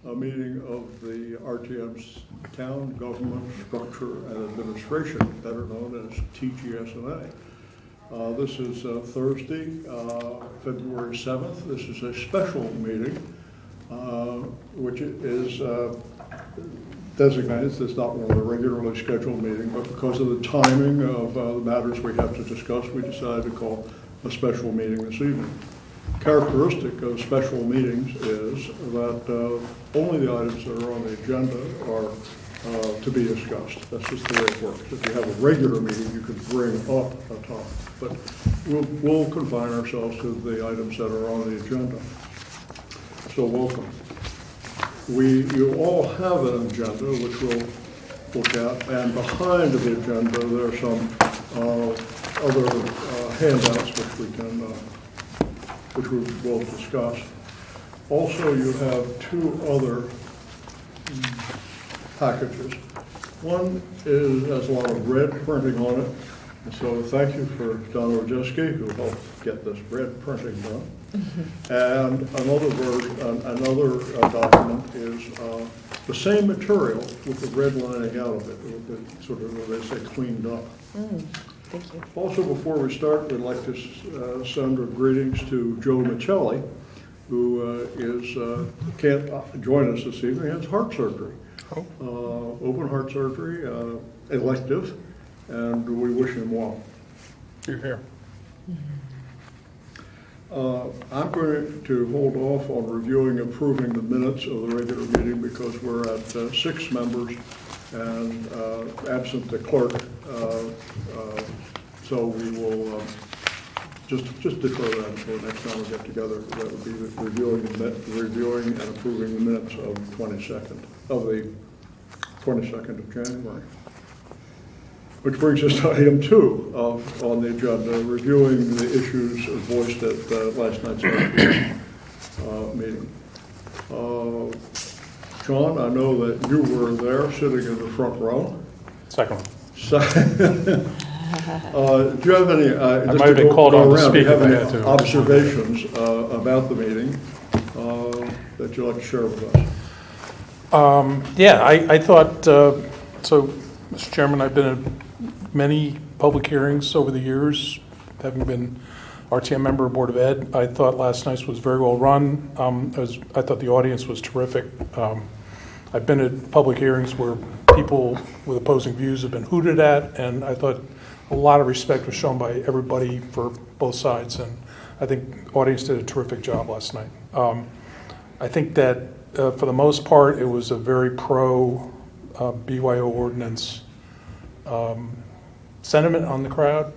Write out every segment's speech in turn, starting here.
a meeting of the RTM's Town Government Structure and Administration, better known as TGS&A. This is Thursday, February 7th. This is a special meeting, which is designated as not one of the regularly scheduled meetings, but because of the timing of the matters we have to discuss, we decided to call a special meeting this evening. Characteristic of special meetings is that only the items that are on the agenda are to be discussed. That's just the way it works. If you have a regular meeting, you can bring up a topic, but we'll confine ourselves to the items that are on the agenda. So welcome. You all have an agenda which we'll look at, and behind the agenda there are some other handouts which we will discuss. Also, you have two other packages. One has a lot of red printing on it, and so thank you for Don Ojeski, who helped get this red printing done. And another document is the same material with the red lining out of it, sort of, what they say, cleaned up. Thank you. Also, before we start, we'd like to send our greetings to Joe Michelli, who can't join us this evening. He has heart surgery, open heart surgery, elective, and we wish him well. You're here. I'm going to hold off on reviewing and approving the minutes of the regular meeting because we're at 6 members and absent the clerk. So we will just defer that until next time we get together. That would be reviewing and approving the minutes of the 22nd of January. Which brings us to item 2 on the agenda, reviewing the issues voiced at last night's meeting. John, I know that you were there sitting in the front row. Second one. Do you have any, I might have been called on to speak if I had to. Observations about the meeting that you'd like to share with us? I thought, so Mr. Chairman, I've been at many public hearings over the years, having been RTM member of Board of Ed. I thought last night's was very well run. I thought the audience was terrific. I've been at public hearings where people with opposing views have been hooted at, and I thought a lot of respect was shown by everybody for both sides, and I think the audience did a terrific job last night. I think that for the most part, it was a very pro BYO ordinance sentiment on the crowd,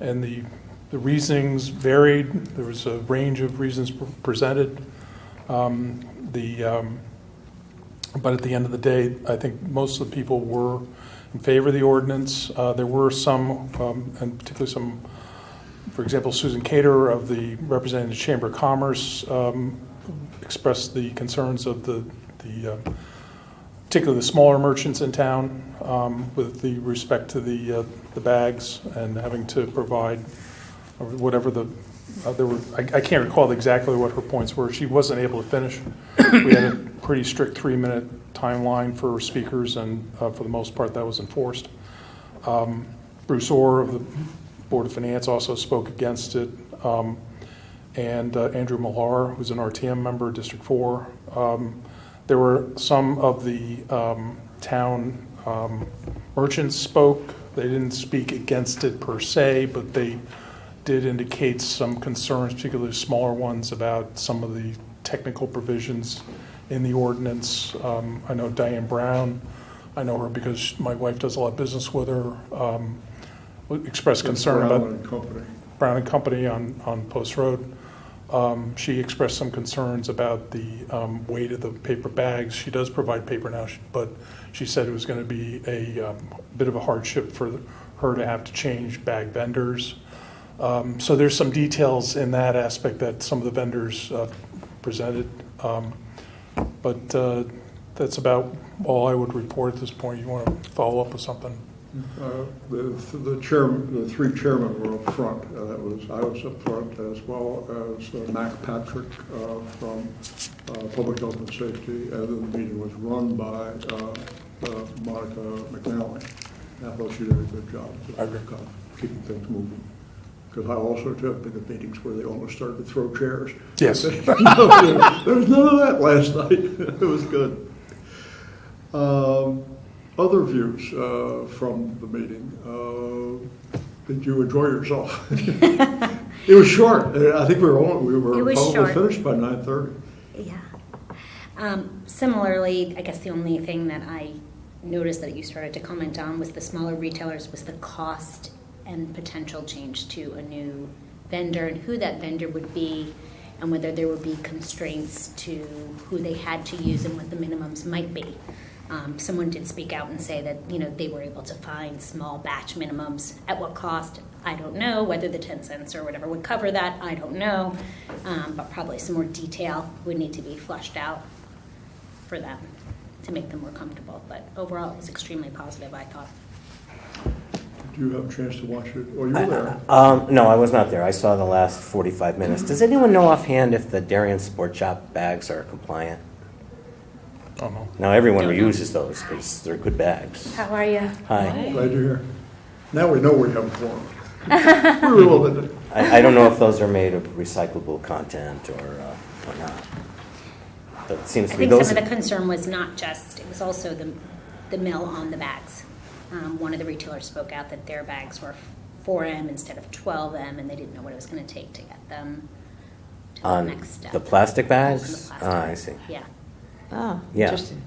and the reasonings varied. There was a range of reasons presented. But at the end of the day, I think most of the people were in favor of the ordinance. There were some, and particularly some, for example, Susan Cater of the representing the Chamber of Commerce expressed the concerns of particularly the smaller merchants in town with the respect to the bags and having to provide whatever I can't recall exactly what her points were. She wasn't able to finish. We had a pretty strict 3-minute timeline for speakers, and for the most part that was enforced. Bruce Orr of the Board of Finance also spoke against it, and Andrew Millar, who's an RTM member, District 4. There were some of the town merchants spoke. They didn't speak against it per se, but they did indicate some concerns, particularly smaller ones, about some of the technical provisions in the ordinance. I know Diane Brown, I know her because my wife does a lot of business with her, expressed concern about Brown and Company on Post Road. She expressed some concerns about the weight of the paper bags. She does provide paper now, but she said it was going to be a bit of a hardship for her to have to change bag vendors. So there's some details in that aspect that some of the vendors presented. But that's about all I would report at this point. You want to follow up with something? The chairman, the three chairmen were up front. I was up front, as well as Mac Patrick from Public Health and Safety, and then the meeting was run by Monica McNally. I thought she did a good job of keeping things moving. Because I also have been at meetings where they almost started to throw chairs. Yes. There was none of that last night. It was good. Other views from the meeting. Did you enjoy yourself? It was short. I think we were probably short. finished by 9:30. Yeah. Similarly, I guess the only thing that I noticed that you started to comment on was the smaller retailers, was the cost and potential change to a new vendor and who that vendor would be, and whether there would be constraints to who they had to use and what the minimums might be. Someone did speak out and say that, they were able to find small batch minimums. At what cost? I don't know. Whether the 10 cents or whatever would cover that, I don't know. But probably some more detail would need to be flushed out for them to make them more comfortable. But overall, it was extremely positive, I thought. Did you have a chance to watch it? Oh, you were there. No, I was not there. I saw the last 45 minutes. Does anyone know offhand if the Darien Sport Shop bags are compliant? Oh, no. Now, everyone reuses those because they're good bags. How are you? Hi. Glad you're here. Now we know we have a forum. We were a little bit. I don't know if those are made of recyclable content or not. But it seems I to be think those. some of the concern was not just, it was also the mill on the bags. One of the retailers spoke out that their bags were 4M instead of 12M, and they didn't know what it was going to take to get them to the next step. The plastic bags? The plastic. I see. Yeah. Oh, Yeah. interesting.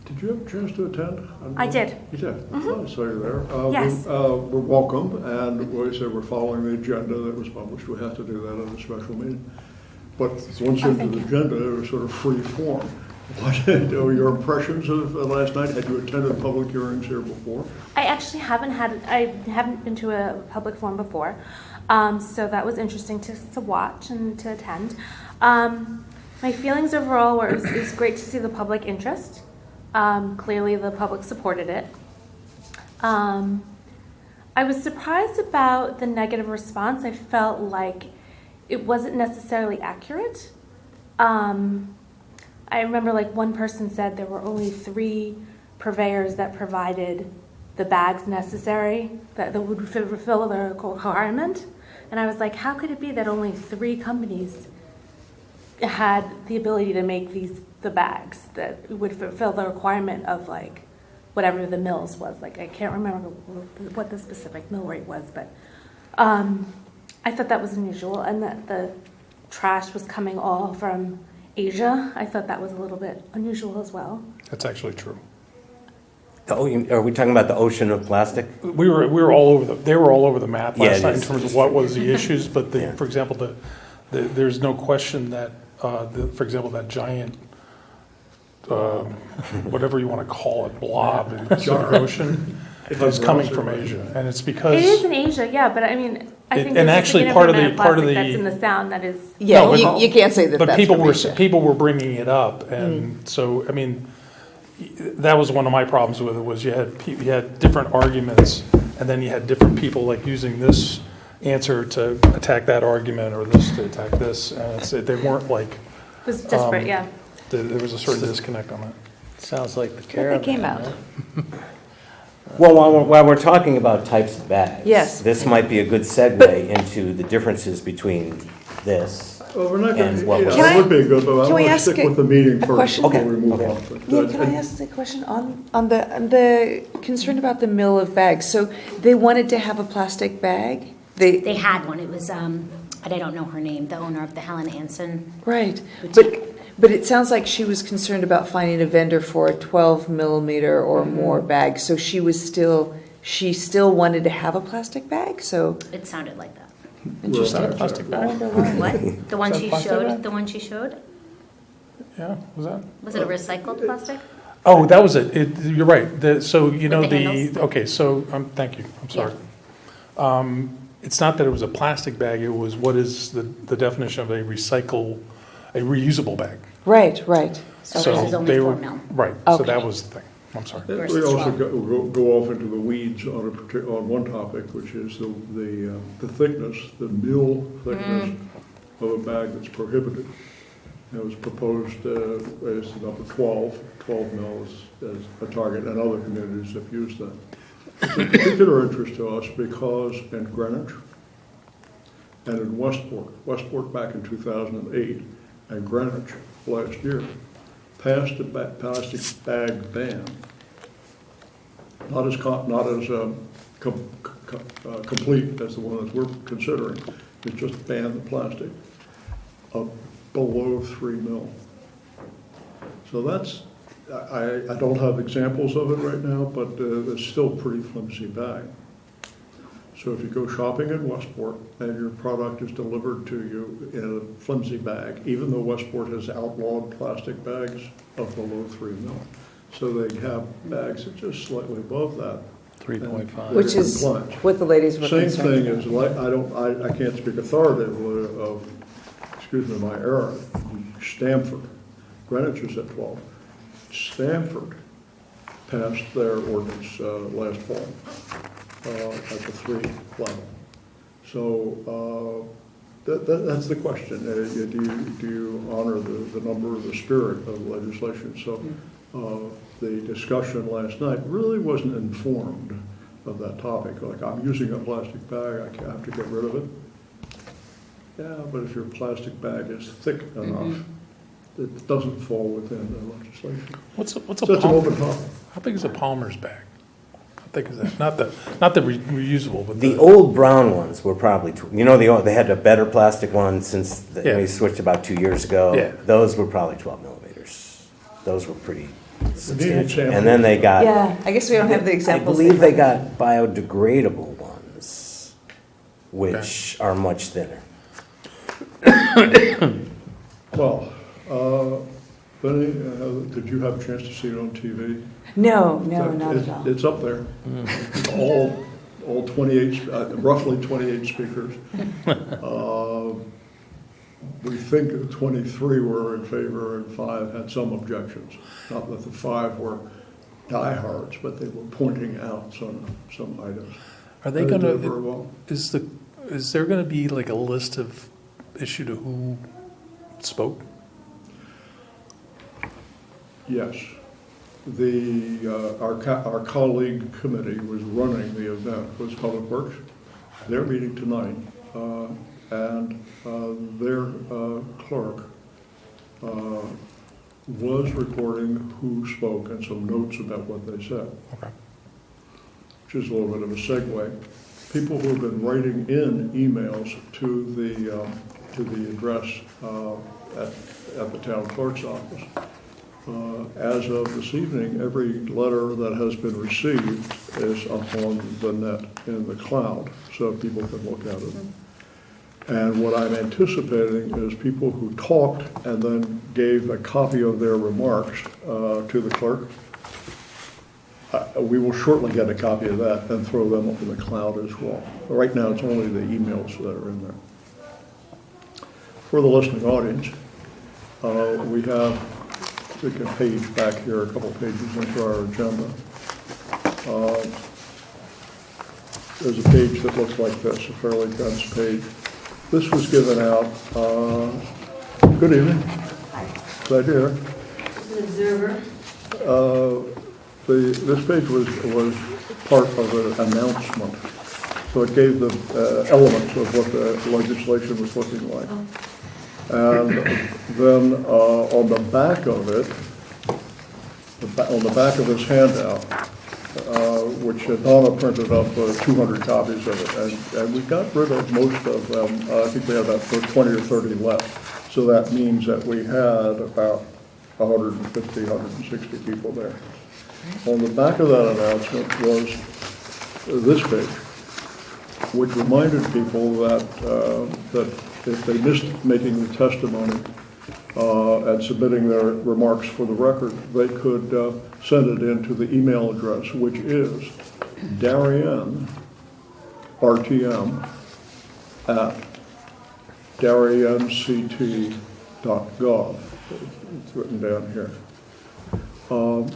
Did you have a chance to attend? I did. You did? Oh, so you're there. Yes. We're welcome, and we said we're following the agenda that was published. We have to do that in a special meeting. But once into thank the you. agenda, it was sort of free form. What are your impressions of last night? Had you attended public hearings here before? I actually haven't been to a public forum before, so that was interesting to watch and to attend. My feelings overall were it was great to see the public interest. Clearly, the public supported it. I was surprised about the negative response. I felt like it wasn't necessarily accurate. I remember one person said there were only 3 purveyors that provided the bags necessary that would fulfill the requirement. And I was like, how could it be that only 3 companies had the ability to make the bags that would fulfill the requirement of whatever the mills was? I can't remember what the specific mill rate was, but I thought that was unusual, and that the trash was coming all from Asia. I thought that was a little bit unusual as well. That's actually true. Oh, are we talking about the ocean of plastic? We were all over they were all over the map Yeah, last it night in is. terms of what was the issues, but Yeah. for example, there's no question that, for example, that giant, whatever you want to call it, blob in the Pacific Ocean is coming from Asia, and it's because It is in Asia, yeah, but I mean, I think and there's actually a part of significant the- amount part of plastic the- that's in the sound that is. Yeah, No, but- you can't say that But that's people from were Asia. people were bringing it up, and so I mean, that was one of my problems with it. Was you had different arguments, and then you had different people using this answer to attack that argument, or this to attack this, and they weren't It was disparate, yeah. there was a certain disconnect on that. Sounds like the They caravan. came out. Well, while we're talking about types of bags, Yes. this might be a good segue into the differences between this. Well, we're not going And what was- Can to, I- it would be good, but I can we want to ask stick a- with the meeting a first question? before Okay, we move okay. on. Yeah, can I ask the question on the concern about the mill of bags? So they wanted to have a plastic bag? They had one. It was, but I don't know her name, the owner of the Helen Hansen. Right, Boutique. but it sounds like she was concerned about finding a vendor for a 12 millimeter or more bag, so she still wanted to have a plastic bag, so. It sounded like that. Is that a plastic I bag? wonder why. What? The one Is that she plastic showed? bag? The one she showed? Yeah, was that? Was it a recycled plastic? Oh, that was it. You're right. So you know With the handles? okay. So thank you. I'm sorry. It's not that it was a plastic bag. It was what is the definition of a reusable bag. Right. So this is only they 4 were mil. right. So Okay. that was the thing. I'm sorry. We versus also 12. go off into the weeds on one topic, which is the thickness, the mill thickness of a bag that's prohibited. It was proposed as the number 12 mil as a target, and other communities have used that. It's of particular interest to us because in Greenwich and in Westport back in 2008, and Greenwich last year, passed a plastic bag ban. Not as complete as the one that we're considering. It just banned the plastic below 3 mil. So that's, I don't have examples of it right now, but it's still a pretty flimsy bag. So if you go shopping in Westport and your product is delivered to you in a flimsy bag, even though Westport has outlawed plastic bags of below 3 mil. So they have bags that are just slightly above that. 3.5. Which is what the ladies were Same concerned thing about. is, like, I can't speak authoritatively of, excuse me, my error, Stamford. Greenwich is at 12. Stamford passed their ordinance last fall at the 3 level. So that's the question. Do you honor the number or the spirit of legislation? So the discussion last night really wasn't informed of that topic. Like, I'm using a plastic bag, I have to get rid of it. Yeah, but if your plastic bag is thick enough, it doesn't fall within the legislation. What's So a it's an Palmer? open topic. How big is a Palmer's bag? How thick is that? Not the reusable, but The old brown ones were probably, they had a better plastic one since Yeah. they switched about 2 years ago. Yeah. Those were probably 12 millimeters. Those were pretty substantial. examples. And then they got, Yeah, I guess we don't have the I examples. believe they got biodegradable ones, which are much thinner. Well, Benny, did you have a chance to see it on TV? No, not at all. It's up there. All 28, roughly 28 speakers. We think 23 were in favor and 5 had some objections. Not that the 5 were diehards, but they were pointing out some items. are they They going did very to? well. Is there going to be like a list of issue to who spoke? Yes. Our colleague committee was running the event, was Public Works. They're meeting tonight, and their clerk was recording who spoke and some notes about what they said. Okay. Which is a little bit of a segue. People who have been writing in emails to the address at the town clerk's office. As of this evening, every letter that has been received is up on the net in the cloud, so people can look at it. And what I'm anticipating is people who talked and then gave a copy of their remarks to the clerk. We will shortly get a copy of that and throw them up in the cloud as well. But right now, it's only the emails that are in there. For the listening audience, we have, take a page back here, a couple pages into our agenda. There's a page that looks like this, a fairly dense page. This was given out, good evening. Glad you're here. An observer. This page was part of an announcement, so it gave the elements of what the legislation was looking like. And then on the back of it, on the back of this handout, which Donna printed up 200 copies of it, and we got rid of most of them. I think we had about 20 or 30 left. So that means that we had about 150, 160 people there. On the back of that announcement was this page, which reminded people that if they missed making the testimony and submitting their remarks for the record, they could send it in to the email address, which is Darien, RTM, at darien.ct.gov. It's written down here. Any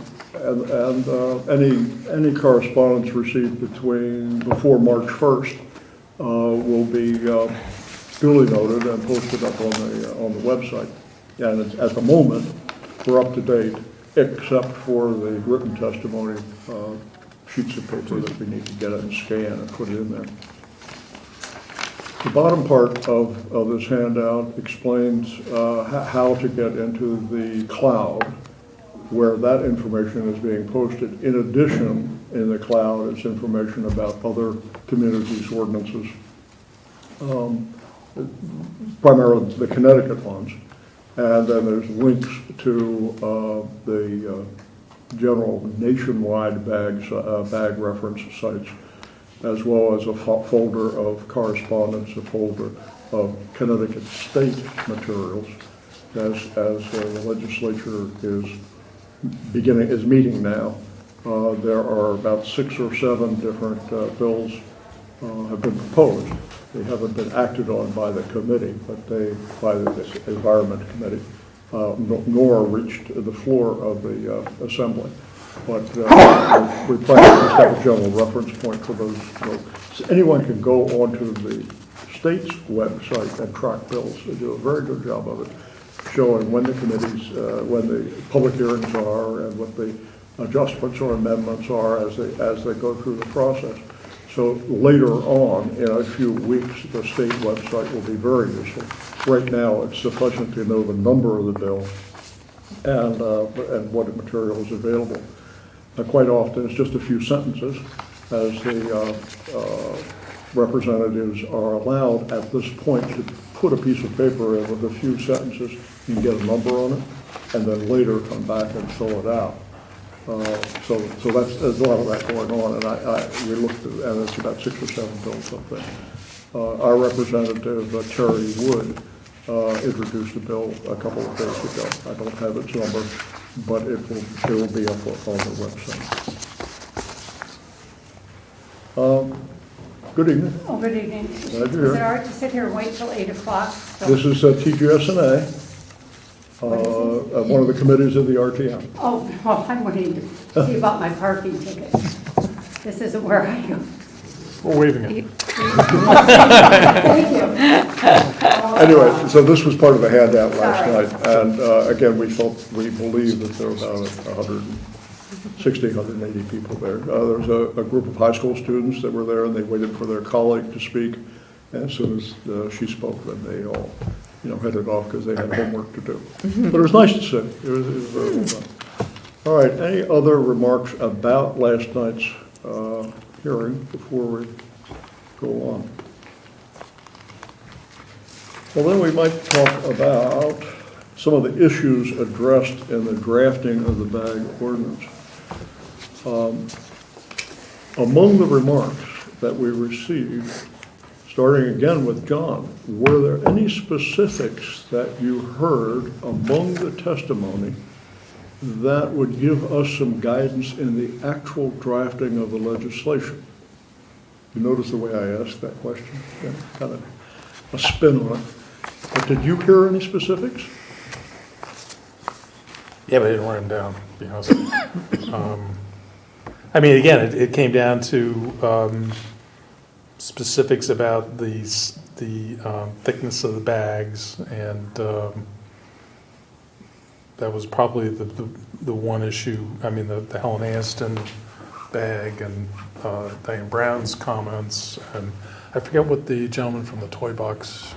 correspondence received before March 1st will be duly noted and posted up on the website. And at the moment, we're up to date, except for the written testimony sheets of paper that we need to get it and scan and put it in there. The bottom part of this handout explains how to get into the cloud, where that information is being posted. In addition, in the cloud is information about other communities' ordinances, primarily the Connecticut ones. And then there's links to the general nationwide bag reference sites, as well as a folder of correspondence, a folder of Connecticut state materials, as the legislature is meeting now. There are about 6 or 7 different bills have been proposed. They haven't been acted on by the committee, but by the Environment Committee, nor reached the floor of the Assembly. But we plan to have a general reference point for those. So anyone can go onto the state's website and track bills. They do a very good job of it, showing when the committees, when the public hearings are, and what the adjustments or amendments are as they go through the process. So later on, in a few weeks, the state website will be very useful. Right now, it's sufficient to know the number of the bill and what material is available. Quite often, it's just a few sentences, as the representatives are allowed at this point to put a piece of paper in with a few sentences. You can get a number on it, and then later come back and fill it out. So there's a lot of that going on, and we looked at, and it's about 6 or 7 bills up there. Our representative, Terry Wood, introduced a bill a couple of days ago. I don't have its number, but it will be up on the website. Good evening. Oh, good evening. Glad Is you're it here. all right to sit here and wait till 8 o'clock? So- This is TGS&A, one of the committees of the RTM. Oh, well, I'm waiting to see about my parking ticket. This isn't where I go. We're waiving it. Thank you. Anyway, so this was part of the handout last Sorry. night, and again, we believe that there were about 160, 180 people there. There was a group of high school students that were there, and they waited for their colleague to speak. And as soon as she spoke, then they all, headed off because they had homework to do. But it was nice to see. It was very well done. All right, any other remarks about last night's hearing before we go on? Well, then we might talk about some of the issues addressed in the drafting of the bag ordinance. Among the remarks that we received, starting again with John, were there any specifics that you heard among the testimony that would give us some guidance in the actual drafting of the legislation? You notice the way I asked that question? Yeah, kind of a spin on it. But did you hear any specifics? Yeah, but I didn't write them down, to be honest. I mean, again, it came down to specifics about the thickness of the bags, and that was probably the one issue. I mean, the Helen Aniston bag and Diane Brown's comments, and I forget what the gentleman from the toy box,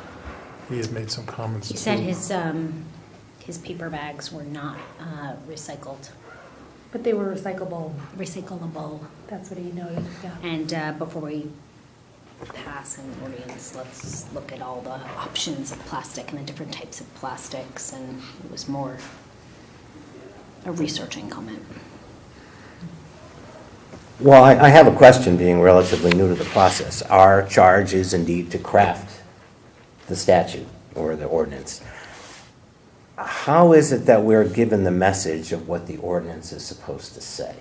he had made some comments. He said his paper bags were not recycled, But they were recyclable. recyclable. That's what he noted, yeah. And before we pass an ordinance, let's look at all the options of plastic and the different types of plastics, and it was more a researching comment. Well, I have a question, being relatively new to the process. Our charge is indeed to craft the statute or the ordinance. How is it that we're given the message of what the ordinance is supposed to say?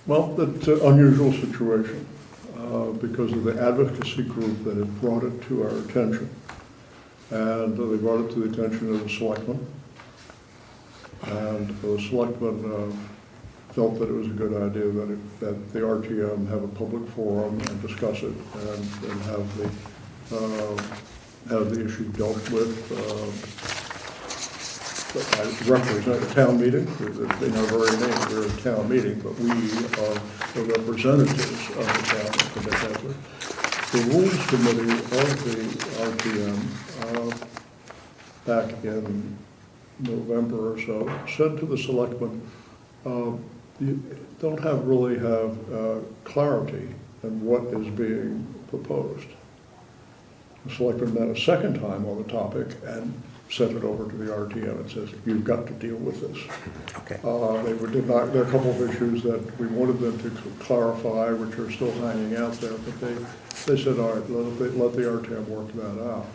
Well, it's an unusual situation because of the advocacy group that had brought it to our attention. And they brought it to the attention of the selectmen. And the selectmen felt that it was a good idea that the RTM have a public forum and discuss it and have the issue dealt with. I represent a town meeting, in our very name, we're a town meeting, but we are the representatives of the town of Connecticut. The Rules Committee of the RTM, back in November or so, said to the selectmen, you don't really have clarity in what is being proposed. The selectmen met a second time on the topic and sent it over to the RTM and says, you've got to deal with this. Okay. There are a couple of issues that we wanted them to clarify, which are still hanging out there, but they said, all right, let the RTM work that out.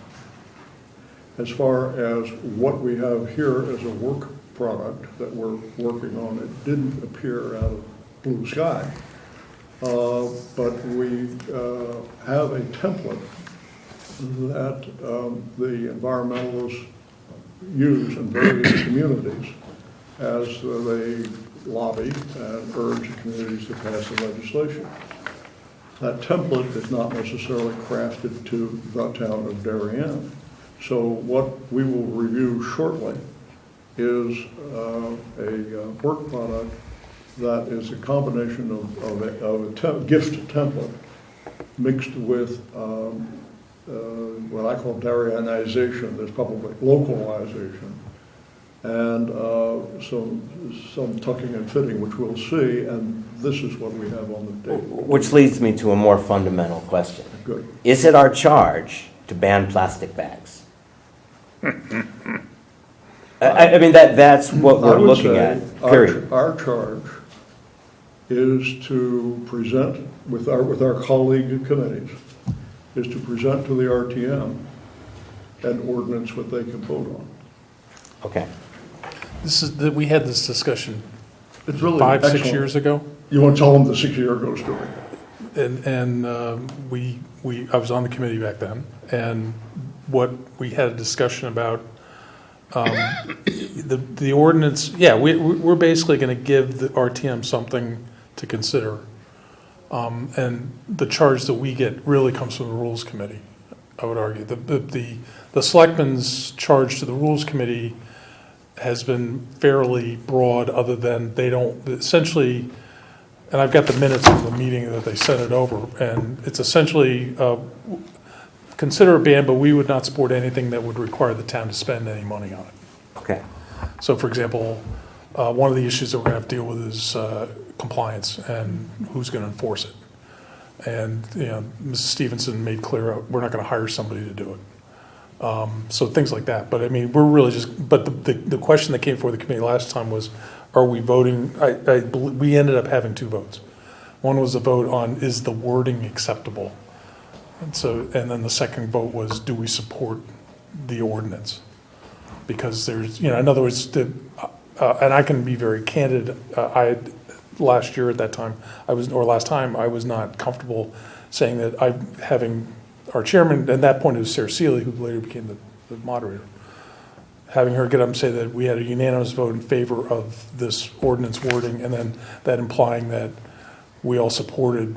As far as what we have here as a work product that we're working on, it didn't appear out of blue sky, but we have a template that the environmentalists use in various communities as they lobby and urge the communities to pass the legislation. That template is not necessarily crafted to the town of Darien. So what we will review shortly is a work product that is a combination of a gift template mixed with what I call Darienization. There's probably localization, and some tucking and fitting, which we'll see, and this is what we have on the table. Which leads me to a more fundamental question. Good. Is it our charge to ban plastic bags? I mean, that's what we're looking at, period. Our charge is to present with our colleague committees, is to present to the RTM an ordinance what they can vote on. Okay. We had this discussion It's really 5-6 excellent. years ago, You want to tell them the 6-year-ago story? and I was on the committee back then, and what we had a discussion about the ordinance. Yeah, we're basically going to give the RTM something to consider, and the charge that we get really comes from the Rules Committee. I would argue the selectmen's charge to the Rules Committee has been fairly broad, other than they don't essentially. And I've got the minutes of the meeting that they sent it over, and it's essentially consider a ban, but we would not support anything that would require the town to spend any money on it. Okay. So, for example, one of the issues that we're going to have to deal with is compliance and who's going to enforce it. And Mrs. Stevenson made clear we're not going to hire somebody to do it. So things like that. But I mean, we're really just. But the question that came before the committee last time was, are we voting? We ended up having 2 votes. One was a vote on, is the wording acceptable? And then the second vote was, do we support the ordinance? Because there's, in other words, and I can be very candid. Last year at that time, last time, I was not comfortable saying that having our chairman, at that point it was Sarah Seeley, who later became the moderator, having her get up and say that we had a unanimous vote in favor of this ordinance wording, and then that implying that we all supported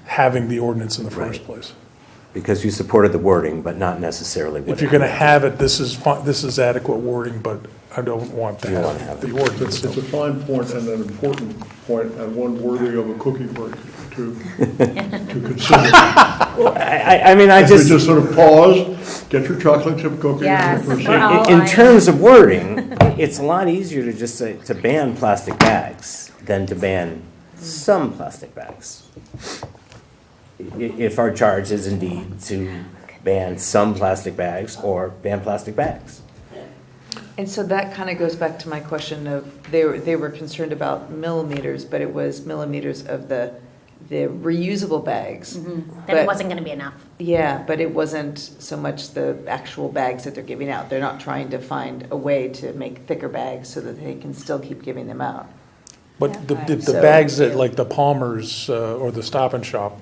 having the ordinance in the first place. Because you supported the wording, but not necessarily what If you're going to have it, this is adequate wording, but I don't want to have the ordinance. It's a fine point and an important point, and one worthy of a cookie break to consider. I mean, If we just sort of pause, get your chocolate chip cookie. Yes, and proceed. we're all- in terms of wording, it's a lot easier to just say to ban plastic bags than to ban some plastic bags. If our charge is indeed to ban some plastic bags or ban plastic bags. And so that kind of goes back to my question of, they were concerned about millimeters, but it was millimeters of the reusable bags. Then But- it wasn't going to be enough. Yeah, but it wasn't so much the actual bags that they're giving out. They're not trying to find a way to make thicker bags so that they can still keep giving them out. But the So- bags that, like the Palmer's or the Stop and Shop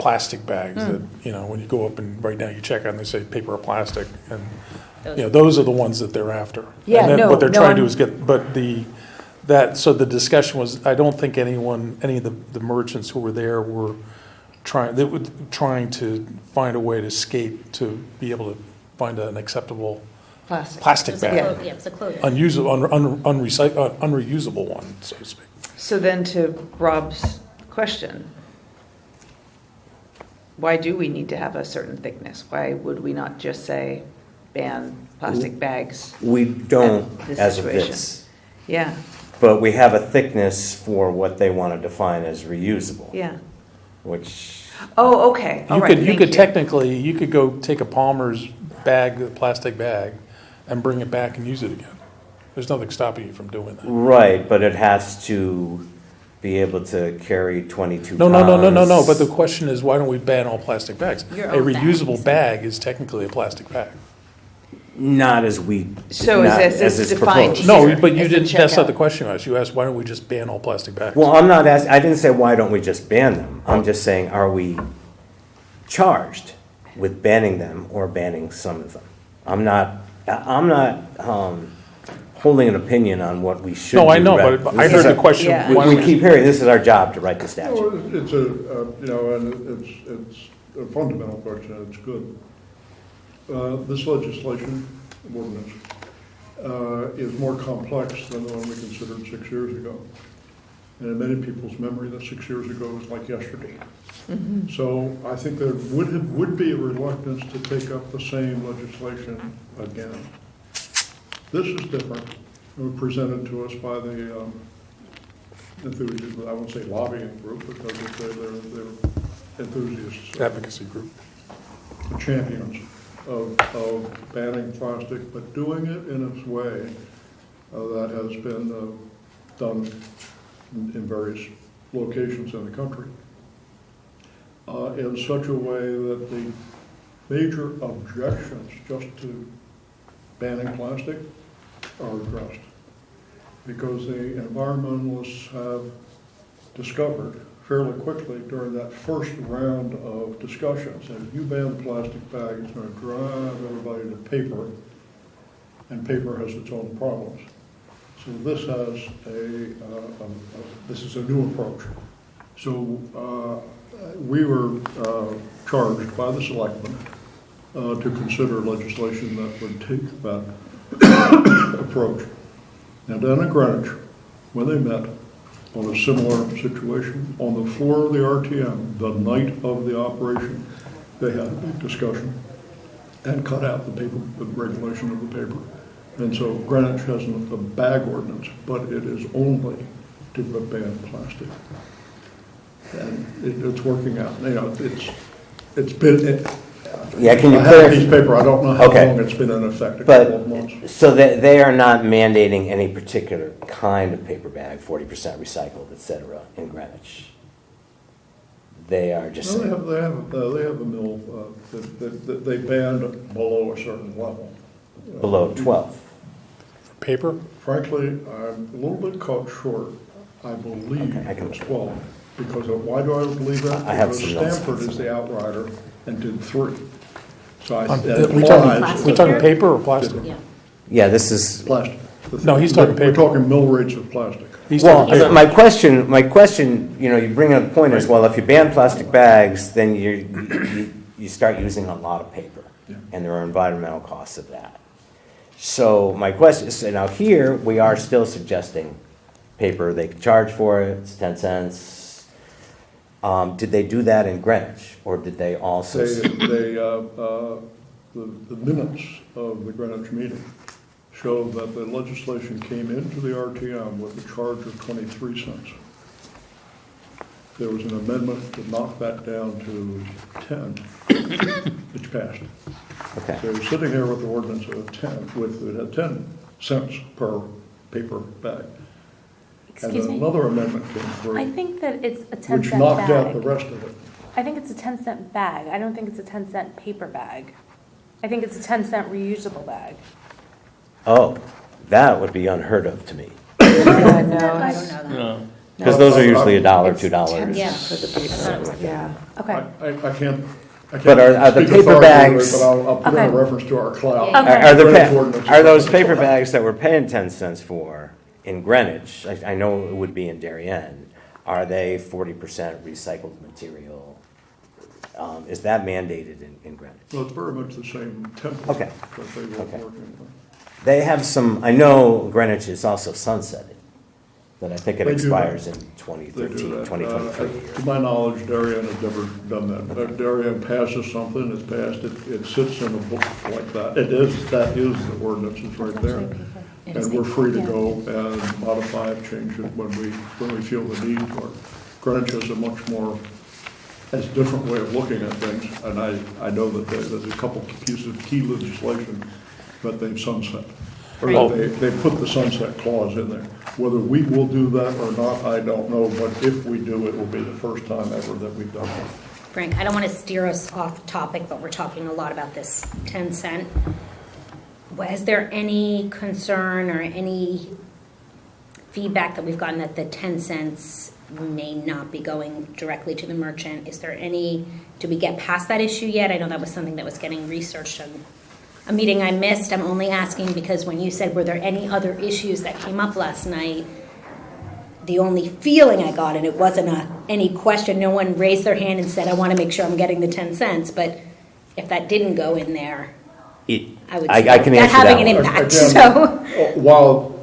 plastic bags that, when you go up and right now you check on, they say paper or plastic, and, Those- those are the ones that they're after. Yeah, And then no, what they're no, trying to do I'm- is so the discussion was, I don't think any of the merchants who were there were trying to find a way to escape, to be able to find an acceptable Plastic. It plastic was a bag. yeah, it was a clothing. Unreusable one, so to speak. So then to Rob's question, why do we need to have a certain thickness? Why would we not just say ban plastic bags? We don't At this as of situation. this, Yeah, but we have a thickness for what they want to define as reusable, yeah. which, Oh, okay, all You right, could, you thank could you. technically, you could go take a Palmer's bag, a plastic bag, and bring it back and use it again. There's nothing stopping you from doing that. right, but it has to be able to carry 22 No, pounds. but the question is, why don't we ban all plastic bags? Your A own bag, reusable you bag is technically a plastic bag. Not as we, So not as as it's it's defined proposed. No, Here, but you as the didn't, that's not checkout. the question you asked. You asked, why don't we just ban all plastic bags? Well, I'm not asking, I didn't say why don't we just ban them. I'm just saying, are we charged with banning them or banning some of them? I'm not holding an opinion on what we should do. No, I know, rather- but I this is heard the a- question, Yeah. why We don't we? keep hearing, this is our job to write the statute. Well, it's it's a fundamental question, it's good. This legislation, ordinance, is more complex than the one we considered 6 years ago. And in many people's memory, that 6 years ago was like yesterday. So I think there would be a reluctance to take up the same legislation again. This is different. It was presented to us by the enthusiasts, I won't say lobbying group, because they're enthusiasts, Advocacy group. champions of banning plastic, but doing it in a way that has been done in various locations in the country, in such a way that the major objections just to banning plastic are addressed. Because the environmentalists have discovered fairly quickly during that first round of discussions that if you ban the plastic bag, it's going to drive everybody to paper, and paper has its own problems. So this has this is a new approach. So we were charged by the selectmen to consider legislation that would take that approach. And down in Greenwich, when they met on a similar situation, on the floor of the RTM, the night of the operation, they had a big discussion and cut out the regulation of the paper. And so Greenwich has a bag ordinance, but it is only to ban plastic. And it's working out. It's been. Yeah, can you I have a clarify? piece of paper, I don't know how Okay. long it's been in effect, a couple of months. But, so they are not mandating any particular kind of paper bag, 40% recycled, et cetera, in Greenwich? They are just No, saying, they have a mill, that they banned below a certain level. below 12. Paper? Frankly, I'm a little bit caught short. I believe Okay, I can- it's 12. Because why do I believe that? I have Because some notes. Stanford is the outrider and did 3. So I, We that talking, applies we to talking paper or plastic? Yeah. Yeah, this is, plastic. No, he's talking We're paper. talking mill rates of plastic. He's well, talking paper. my question, you bring up a point is, well, if you ban plastic bags, then you start using a lot of paper. Yeah. And there are environmental costs of that. So my question is, now here, we are still suggesting paper, they can charge for it, it's 10 cents. Did they do that in Greenwich, or did they also? The minutes of the Greenwich meeting show that the legislation came into the RTM with a charge of 23 cents. There was an amendment to knock that down to 10, which passed. Okay. So we're sitting here with the ordinance of 10, it had 10 cents per paper bag. Excuse And me? another amendment came I through, think that it's a 10 which cent knocked out the bag. rest of it. I think it's a 10-cent bag. I don't think it's a 10-cent paper bag. I think it's a 10-cent reusable bag. Oh, that would be unheard of to me. Yeah, no, I don't know that. No. Because those are usually $1, It's $2. 10 Yeah. cents for the paper, yeah. Okay. I can't. But are the speak paper authoritatively, bags- But I'll put in a Okay. reference to our cloud. Okay. Are the Greenwich ordinance. are those paper bags that we're paying 10 cents for in Greenwich, I know it would be in Darien, are they 40% recycled material? Is that mandated in Greenwich? Well, it's very much the same template Okay. that they were Okay. working with. They have some, I know Greenwich is also sunsetted, but I think it They do expires in They do 2013, that. 2023. To my knowledge, Darien has never done that. Darien passes something, it's passed, it sits in a book like that. That is the ordinance, it's right there. It is And we're free to Yeah. go and modify it, change it when we feel the need for it. Greenwich has has a different way of looking at things, and I know that there's a couple pieces of key legislation that they've sunset. Or Right. they put the sunset clause in there. Whether we will do that or not, I don't know, but if we do, it will be the first time ever that we've done that. Frank, I don't want to steer us off topic, but we're talking a lot about this 10 cent. Is there any concern or any feedback that we've gotten that the 10 cents may not be going directly to the merchant? Is there any, did we get past that issue yet? I know that was something that was getting researched on a meeting I missed. I'm only asking because when you said, were there any other issues that came up last night? The only feeling I got, and it wasn't any question, no one raised their hand and said, I want to make sure I'm getting the 10 cents, but if that didn't go in there, I would see I can that answer having that an one. impact, Again, so. While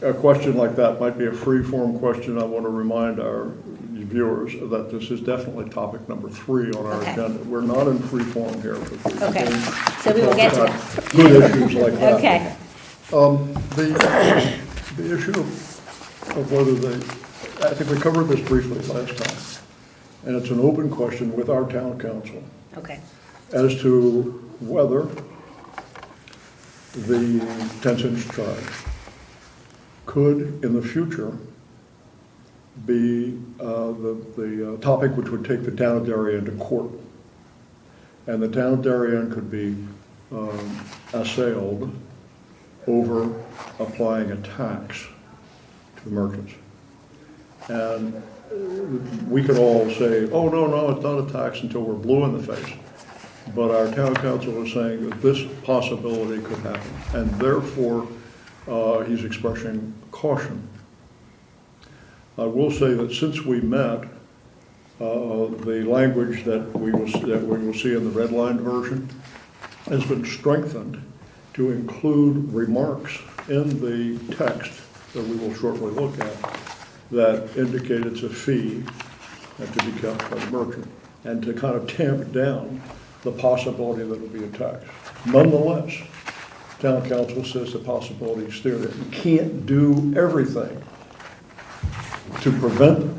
a question like that might be a free-form question, I want to remind our viewers that this is definitely topic number 3 on our Okay. agenda. We're not in free form here. Okay, so we will get to that. Good issues like that. Okay, The issue of whether I think we covered this briefly last time, and it's an open question with our town council okay, as to whether the 10-cent charge could, in the future, be the topic which would take the town of Darien to court. And the town of Darien could be assailed over applying a tax to the merchants. And we could all say, oh, no, it's not a tax until we're blue in the face. But our town council is saying that this possibility could happen. And therefore, he's expressing caution. I will say that since we met, the language that we will see in the red line version has been strengthened to include remarks in the text that we will shortly look at that indicate it's a fee that to be kept by the merchant, and to kind of tamp down the possibility that it'll be a tax. Nonetheless, town council says the possibility is there that you can't do everything to prevent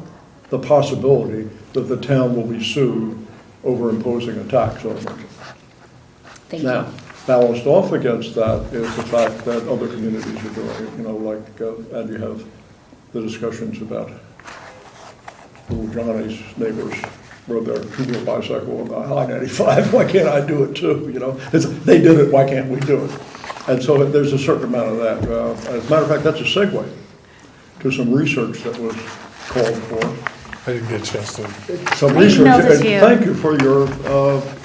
the possibility that the town will be sued over imposing a tax on a merchant. thank you. Now, balanced off against that is the fact that other communities are doing it, and you have the discussions about little Johnny's neighbors rode their two-wheel bicycle on I-95. Why can't I do it too? They did it, why can't we do it? And so there's a certain amount of that. As a matter of fact, that's a segue to some research that was called for. I didn't get a chance to. Some I research, emailed it and to you. thank you for your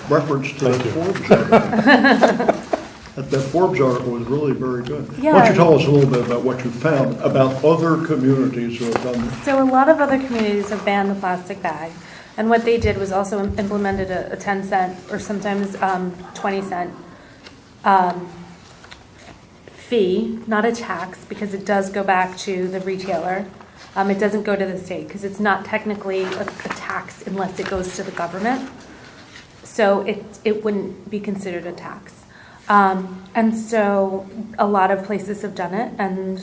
reference to that Forbes article. That Forbes article was really very good. Why don't Yeah. you tell us a little bit about what you found about other communities who have done this? So a lot of other communities have banned the plastic bag. And what they did was also implemented a 10 cent or sometimes 20 cent fee, not a tax, because it does go back to the retailer. It doesn't go to the state because it's not technically a tax unless it goes to the government. So it wouldn't be considered a tax. And so a lot of places have done it and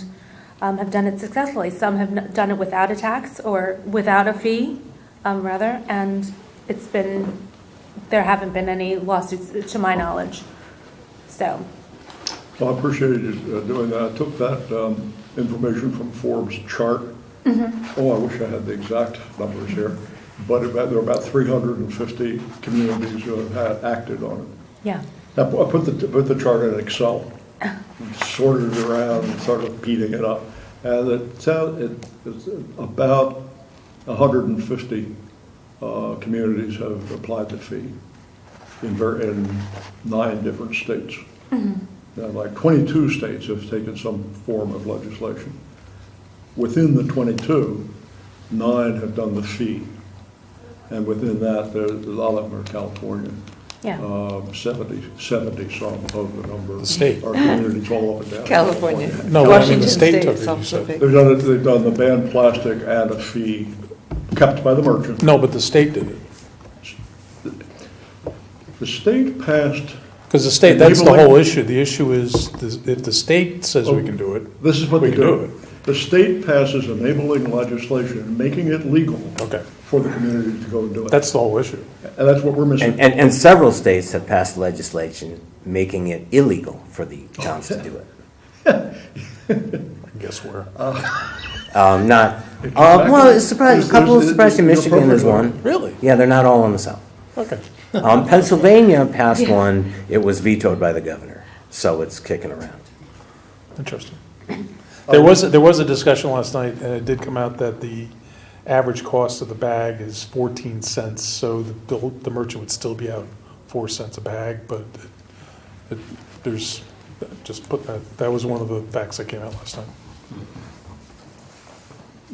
have done it successfully. Some have done it without a tax or without a fee, rather, and there haven't been any lawsuits to my knowledge. So. Well, I appreciate you doing that. I took that information from Forbes chart. Mm-hmm. Oh, I wish I had the exact numbers here. But there are about 350 communities who have acted on it. Yeah. Now, I put the chart in Excel, sorted it around and started beating it up. And it's about 150 communities have applied the fee in 9 different states. Now, like 22 states have taken some form of legislation. Within the 22, 9 have done the fee. And within that, a lot of them are California. Yeah. 70 some of the number. The state. Are communities all up and down. California. No, but I mean, the Washington state State took it, is you also said. big. They've done the banned plastic and a fee kept by the merchant. No, but the state did it. The state passed, Because the state, that's the Enabling- whole issue. The issue is, if the state says we can do it, this is what we they can do do. it. The state passes enabling legislation, making it legal Okay. for the community to go and do it. That's the whole issue. And that's what we're missing. And several states have passed legislation making it illegal for the towns to do it. I guess where. Not, well, it's surprised, a couple of surprised in You're Michigan, there's perfect. one. Really? Yeah, they're not all in the South. Okay. Pennsylvania passed one, it was vetoed by the governor, so it's kicking around. Interesting. There was a discussion last night, and it did come out that the average cost of the bag is 14 cents, so the merchant would still be out 4 cents a bag, but there's, just put that was one of the facts that came out last night.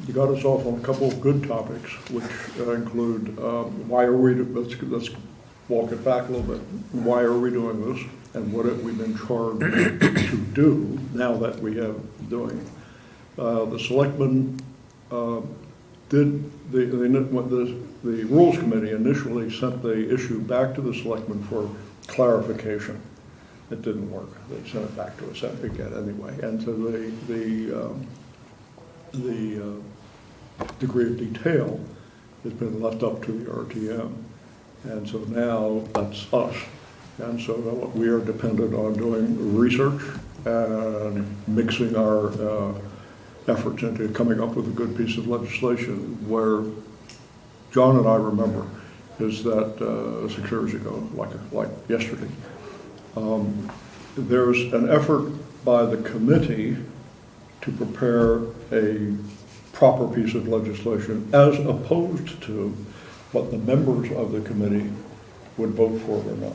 You got us off on a couple of good topics, which include why are we, let's walk it back a little bit. Why are we doing this? And what have we been charged to do now that we have doing? The selectmen did, the Rules Committee initially sent the issue back to the selectmen for clarification. It didn't work. They sent it back to us again anyway. And so the degree of detail has been left up to the RTM. And so now that's us. And so we are dependent on doing research and mixing our efforts into coming up with a good piece of legislation. Where John and I remember is that 6 years ago, like yesterday, there's an effort by the committee to prepare a proper piece of legislation as opposed to what the members of the committee would vote for or not.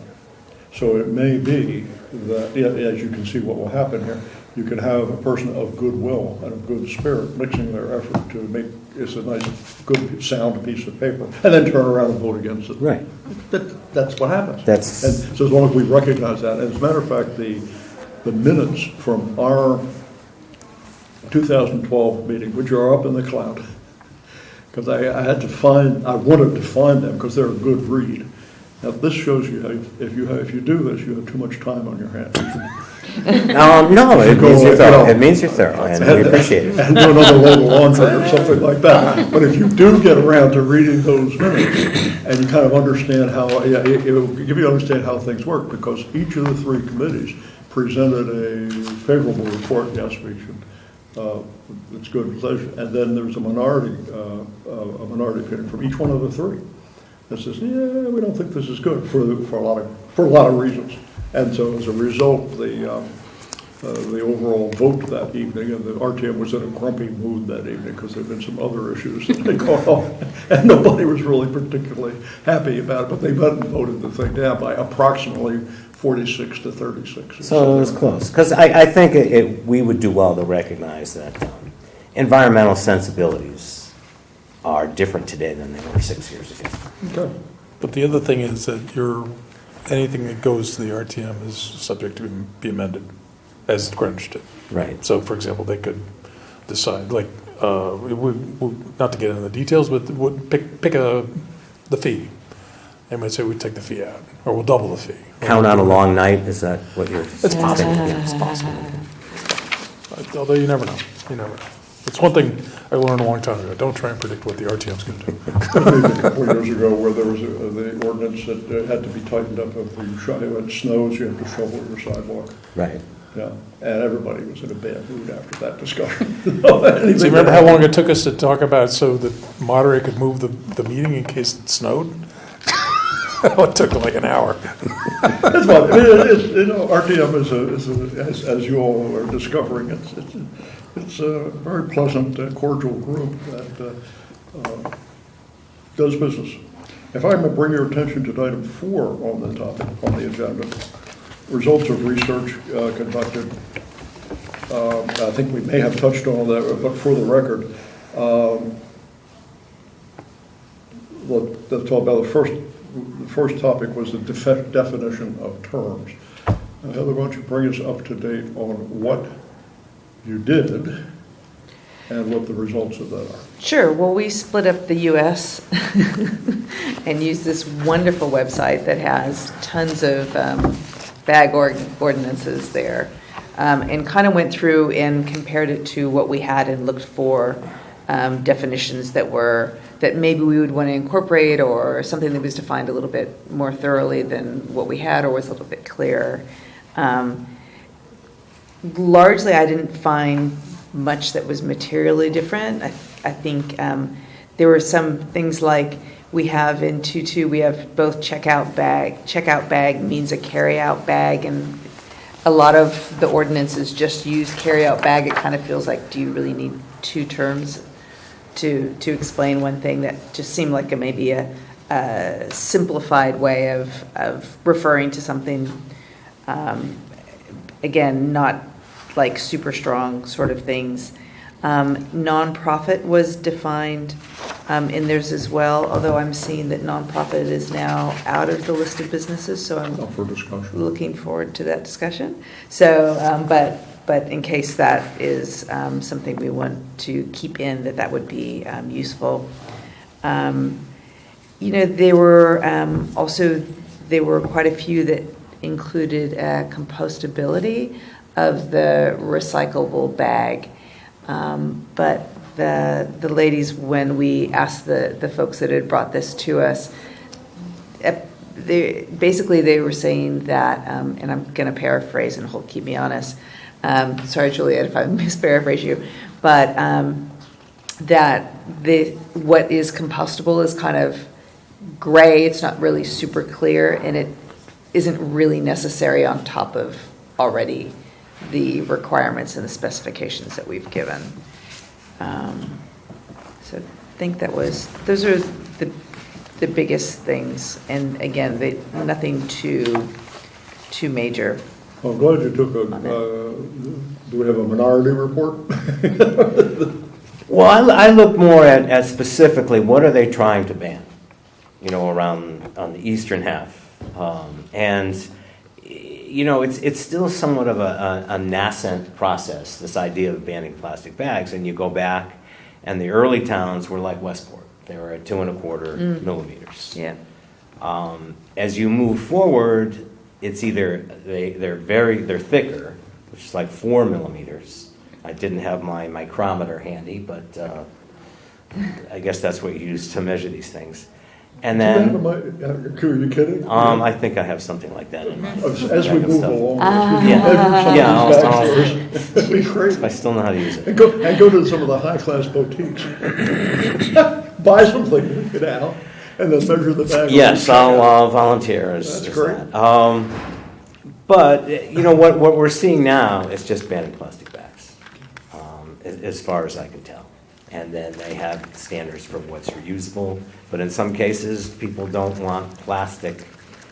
So it may be that, as you can see what will happen here, you can have a person of goodwill and of good spirit mixing their effort to make it's a nice, good, sound piece of paper, and then turn around and vote against it. Right. That's what happens. That's- And so as long as we recognize that, as a matter of fact, the minutes from our 2012 meeting, which are up in the cloud, because I wanted to find them because they're a good read. Now, this shows you how, if you do this, you have too much time on your hands. No, it means you're thorough, it means you're thorough, and we appreciate it. And do another load of laundry or something like that. But if you do get around to reading those minutes, and you kind of understand how, it will give you understand how things work, because each of the 3 committees presented a favorable report, yes, we should, it's good pleasure. And then there's a minority opinion from each one of the 3 that says, yeah, we don't think this is good for a lot of reasons. And so as a result, the overall vote that evening, and the RTM was in a grumpy mood that evening because there had been some other issues that they caught off, and nobody was really particularly happy about it, but they voted the thing down by approximately 46 to 36. So it was close, because I think we would do well to recognize that environmental sensibilities are different today than they were 6 years ago. Okay. But the other thing is that anything that goes to the RTM is subject to be amended as Greenwich did. Right. So, for example, they could decide, like, not to get into the details, but would pick the fee. They might say, we take the fee out, or we'll double the fee. Count on a long night, is that what you're? It's possible, yeah, it's possible. Although you never know, It's one thing I learned a long time ago, don't try and predict what the RTM's going to do. A couple of years ago where there was the ordinance that had to be tightened up if it snows, you have to shovel your sidewalk. Right. Yeah, and everybody was in a bad mood after that discussion. So you remember how long it took us to talk about so the moderator could move the meeting in case it snowed? It took like an hour. It's fun. RTM as you all are discovering, it's a very pleasant, cordial group that does business. If I may bring your attention to item 4 on the topic, on the agenda, results of research conducted. I think we may have touched on that, but for the record, let's talk about the first topic was the definition of terms. Heather, why don't you bring us up to date on what you did and what the results of that are? Sure. Well, we split up the U.S. and used this wonderful website that has tons of bag ordinances there, and kind of went through and compared it to what we had and looked for definitions that maybe we would want to incorporate, or something that was defined a little bit more thoroughly than what we had, or was a little bit clearer. Largely, I didn't find much that was materially different. I think there were some things like we have in 2.2, we have both checkout bag. Checkout bag means a carry-out bag, and a lot of the ordinances just use carry-out bag. It kind of feels like, do you really need 2 terms to explain one thing that just seemed like maybe a simplified way of referring to something, again, not like super strong sort of things. Nonprofit was defined in theirs as well, although I'm seeing that nonprofit is now out of the list of businesses, so I'm Up for discussion. looking forward to that discussion. So, but in case that is something we want to keep in, that would be useful. There were quite a few that included compostability of the recyclable bag. But the ladies, when we asked the folks that had brought this to us, they were saying that, and I'm going to paraphrase and keep me honest. Sorry, Juliet, if I misparaphrase you, but that what is compostable is kind of gray. It's not really super clear, and it isn't really necessary on top of already the requirements and the specifications that we've given. So I think those are the biggest things, and again, nothing too major. I'm glad you took do we have a minority report? Well, I look more at specifically what are they trying to ban, around on the eastern half. And it's still somewhat of a nascent process, this idea of banning plastic bags. And you go back, and the early towns were like Westport. They were at 2.25 millimeters. Yeah. As you move forward, it's either they're thicker, which is like 4 millimeters. I didn't have my micrometer handy, but I guess that's what you use to measure these things. And then, Are you kidding? I think I have something like that in mind. As we move along, it'd be great. I still know how to use it. And go to some of the high-class boutiques. Buy something, get out, and then measure the bag. Yes, I'll volunteer. That's great. But what we're seeing now is just banning plastic bags, as far as I can tell. And then they have standards for what's reusable. But in some cases, people don't want plastic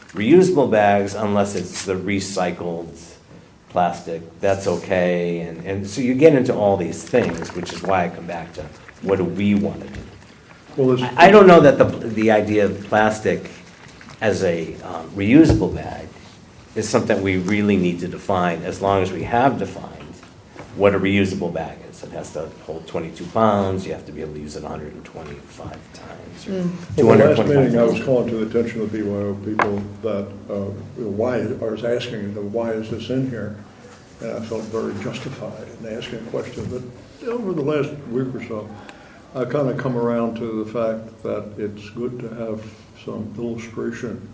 reusable bags unless it's the recycled plastic. That's okay. And so you get into all these things, which is why I come back to what do we want to do. Well, I don't know that the idea of plastic as a reusable bag is something we really need to define, as long as we have defined what a reusable bag is. It has to hold 22 pounds, you have to be able to use it 125 times, or the last 225 meeting, I was times. calling to the attention of the BYO people that I was asking them, why is this in here? And I felt very justified in asking a question. But over the last week or so, I've kind of come around to the fact that it's good to have some illustration.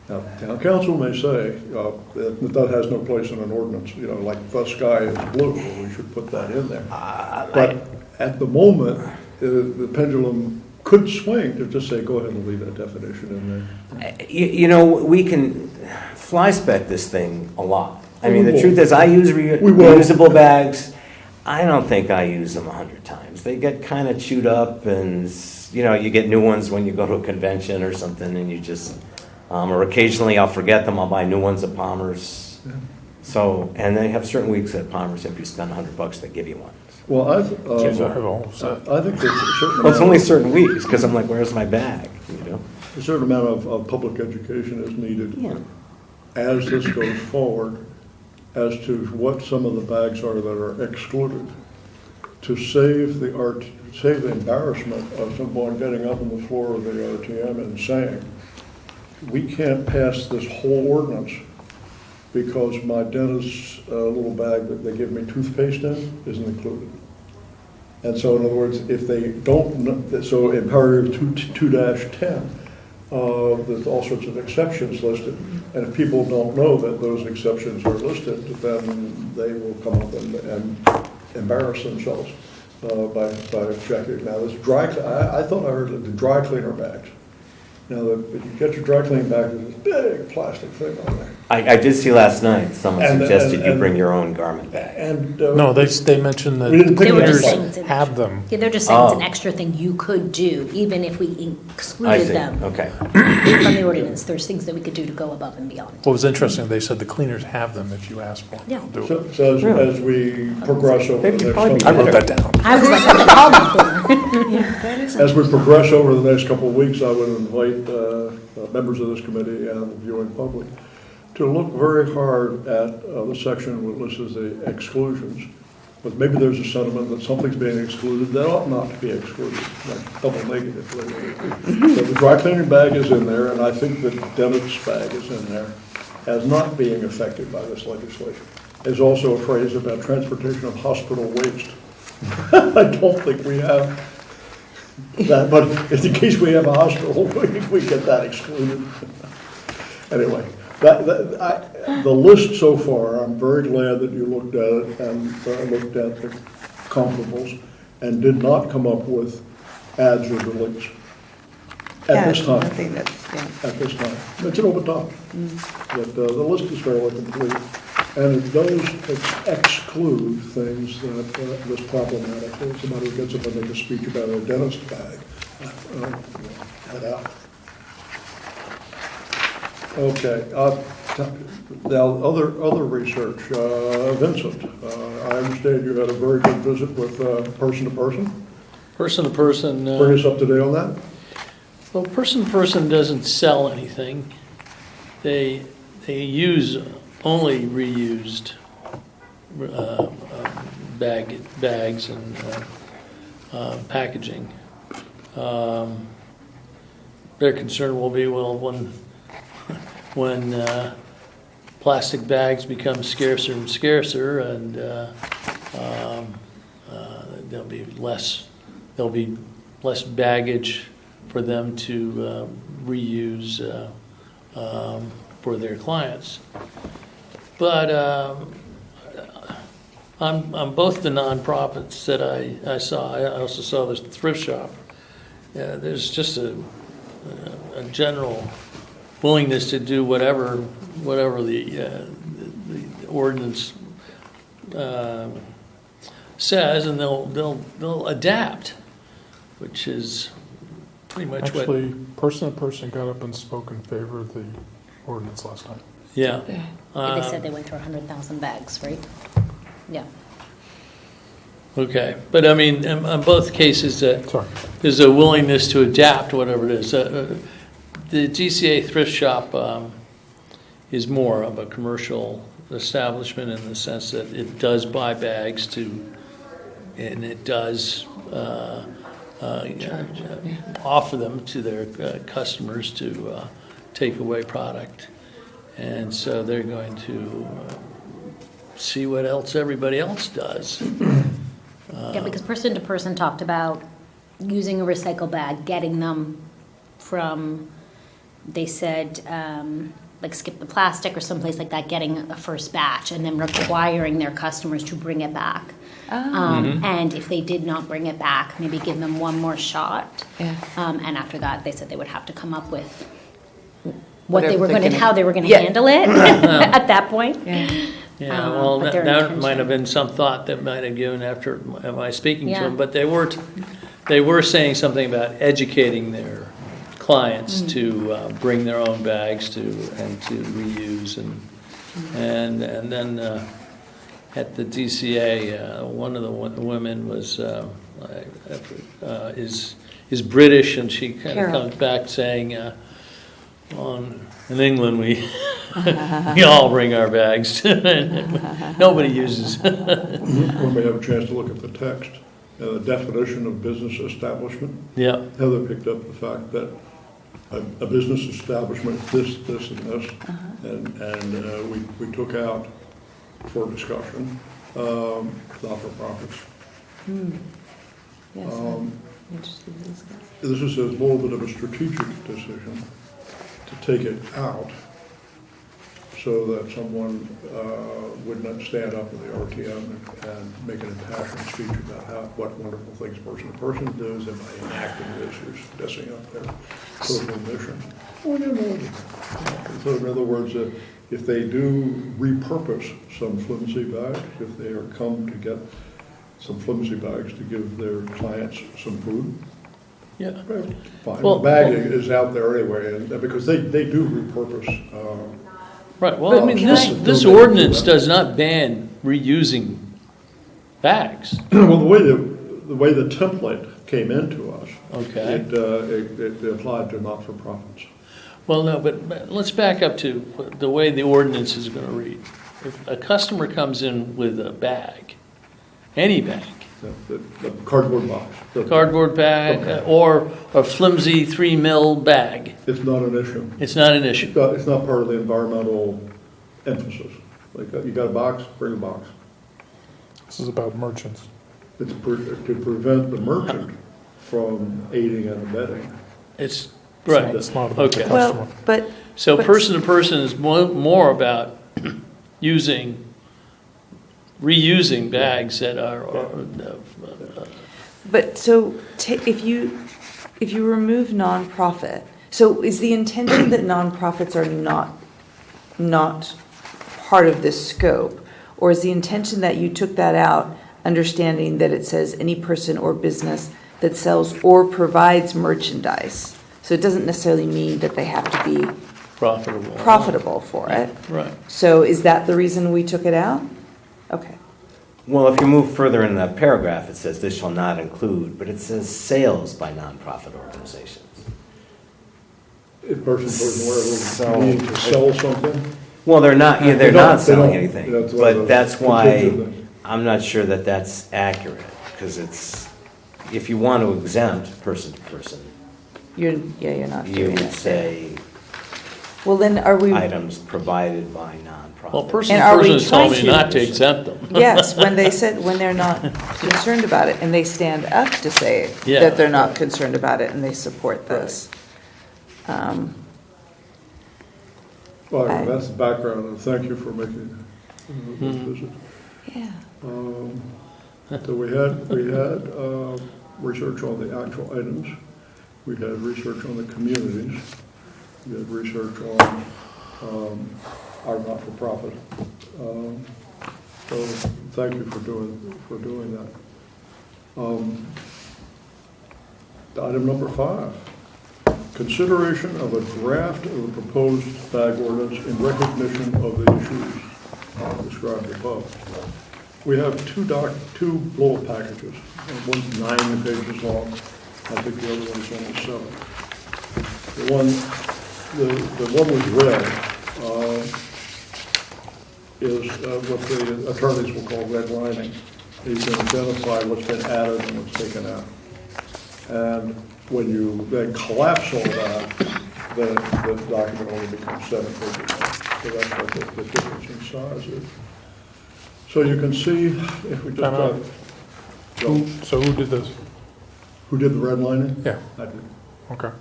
Now, town council may say that has no place in an ordinance, like the sky is blue, we should put that in there. But at the moment, the pendulum could swing to just say, go ahead and leave that definition in there. You know, we can fly spec this thing a lot. I mean, We the will. truth is, I use We will. reusable bags. I don't think I use them 100 times. They get kind of chewed up, and you know, you get new ones when you go to a convention or something, and you just, or occasionally I'll forget them. I'll buy new ones at Palmer's. Yeah. So, and they have certain weeks at Palmer's. If you spend $100, they give you one. Well, I Kids have a whole set. think there's a certain Well, it's only amount, certain weeks because I'm like, where's my bag? You know. a certain amount of public education is needed Yeah. as this goes forward as to what some of the bags are that are excluded, to save the embarrassment of someone getting up on the floor of the RTM and saying, we can't pass this whole ordinance because my dentist's little bag that they give me toothpaste in isn't included. And so in other words, if they don't, so in paragraph 2-10, there's all sorts of exceptions listed. And if people don't know that those exceptions are listed, then they will come up and embarrass themselves by checking. Now, this I thought I heard the dry cleaner bags. Now, if you get your dry cleaning bag, there's this big plastic thing on there. I did see last night someone And- suggested you and- bring your own garment bag. And No, they mentioned that We didn't think They were just cleaners saying it's an have them. Yeah, they're just saying it's an Oh. extra thing you could do, even if we I excluded see, them okay. from the ordinance. There's things that we could do to go above and beyond. What was interesting, they said the cleaners have them if you ask for them. Yeah. They'll do it. so as we progress over the They'd next probably couple I wrote that down. I was like, what the hell, my cleaner? As we progress over the next couple of weeks, I would invite members of this committee and the viewing public to look very hard at the section which lists the exclusions. But maybe there's a sentiment that something's being excluded that ought not to be excluded, like double negatively. So the dry cleaning bag is in there, and I think the dentist's bag is in there as not being affected by this legislation. There's also a phrase about transportation of hospital waste. I don't think we have that, but in case we have a hospital, we get that excluded. Anyway, the list so far, I'm very glad that you looked at it and looked at the comparables and did not come up with adds or deletes at this I time. think that's, yeah. At this time. It's an open top. But the list is fairly complete, and it does exclude things that is problematic. Somebody who gets up and makes a speech about a dentist bag. Head out. Okay. Now, other research. Vincent, I understand you had a very good visit with person-to-person. Person-to-person, Bring us up to date on that. well, person-to-person doesn't sell anything. They use only reused bags and packaging. Their concern will be, well, when plastic bags become scarcer and scarcer, and there'll be less baggage for them to reuse for their clients. But on both the nonprofits that I saw, I also saw this thrift shop. There's just a general willingness to do whatever the ordinance says, and they'll adapt, which is pretty much what. Actually, person-to-person got up and spoke in favor of the ordinance last night. Yeah. They said they went to 100,000 bags, right? Yeah. Okay, but I mean, in both cases, Sorry. there's a willingness to adapt whatever it is. The GCA thrift shop is more of a commercial establishment in the sense that it does buy bags and it does offer them to their customers to take away product. And so they're going to see what else everybody else does. Yeah, because person to person talked about using a recycle bag, getting them from, they said, like Skip the Plastic or someplace like that, getting a first batch and then requiring their customers to bring it back. And if they did not bring it back, maybe give them one more shot. Yeah. And after that, they said they would have to come up with Whatever they're how they were going to Yeah. handle it at that point. Yeah, well, but their that intention- might have been some thought that might have given after my speaking to Yeah. them, but they were saying something about educating their clients to bring their own bags to reuse and then at the DCA, one of the women was is British, and she kind of Carol. comes back saying, in England we we all bring our bags. Nobody uses. When we have a chance to look at the text, the definition of business establishment, Yeah. Heather picked up the fact that a business establishment, this, and this, and we took out for discussion, not-for-profits. Yes, I'm interested in this. This is a little bit of a strategic decision to take it out so that someone would not stand up in the RTM and make an impassioned speech about what wonderful things person to person does, and by enacting this, you're messing up their social mission. Well, you know, so in other words, if they do repurpose some flimsy bags, if they are come to get some flimsy bags to give their clients some food, Yeah. fine. Well- The bag is out there anyway, and because they do repurpose. Right, well, I mean, this ordinance does not ban reusing bags. Well, the way the template came into us, Okay. it applied to not-for-profits. Well, no, but let's back up to the way the ordinance is going to read. If a customer comes in with a bag, any bag, The cardboard box. cardboard bag, Okay. or a flimsy 3 mil bag, It's not an issue. it's not an issue. It's not part of the environmental emphasis. Like, you got a box, bring a box. This is about merchants. It's to prevent the merchant from aiding and abetting. It's, right, It's not about the okay. customer. Well, but So but- person to person is more about reusing bags that are But so if you remove nonprofit, so is the intention that nonprofits are not part of this scope, or is the intention that you took that out, understanding that it says any person or business that sells or provides merchandise? So it doesn't necessarily mean that they have to be profitable for it. Right. So is that the reason we took it out? Okay. Well, if you move further in the paragraph, it says this shall not include, but it says sales by nonprofit organizations. If person So- were to sell something, Well, they're not, yeah, They they're don't- not they selling don't. anything, That's one of but those that's why contingent things. I'm not sure that that's accurate, because it's, if you want to exempt person to person, You're not you doing would it. say Well, then are we? items provided by nonprofit. Well, person And to are we person is telling me trying to- not to exempt them. Yes, when they're not concerned about it, and they stand up to say Yeah. that they're not concerned about it, and they support this. well, I- that's the background, and thank you for making this visit. Yeah. So we had research on the actual items, we had research on the communities, we had research on our not-for-profit. So thank you for doing that. Item number 5, consideration of a draft of the proposed bag ordinance in recognition of the issues described above. We have two little packages. One's 9 pages long. I think the other one's only 7. The one with red is what the attorneys will call redlining. You can identify what's been added and what's taken out. And when you then collapse all that, then the document only becomes 7 pages long. So that's what the difference in size is. So you can see, if we just Time out. So who did this? who did the redlining? Yeah, I did. okay.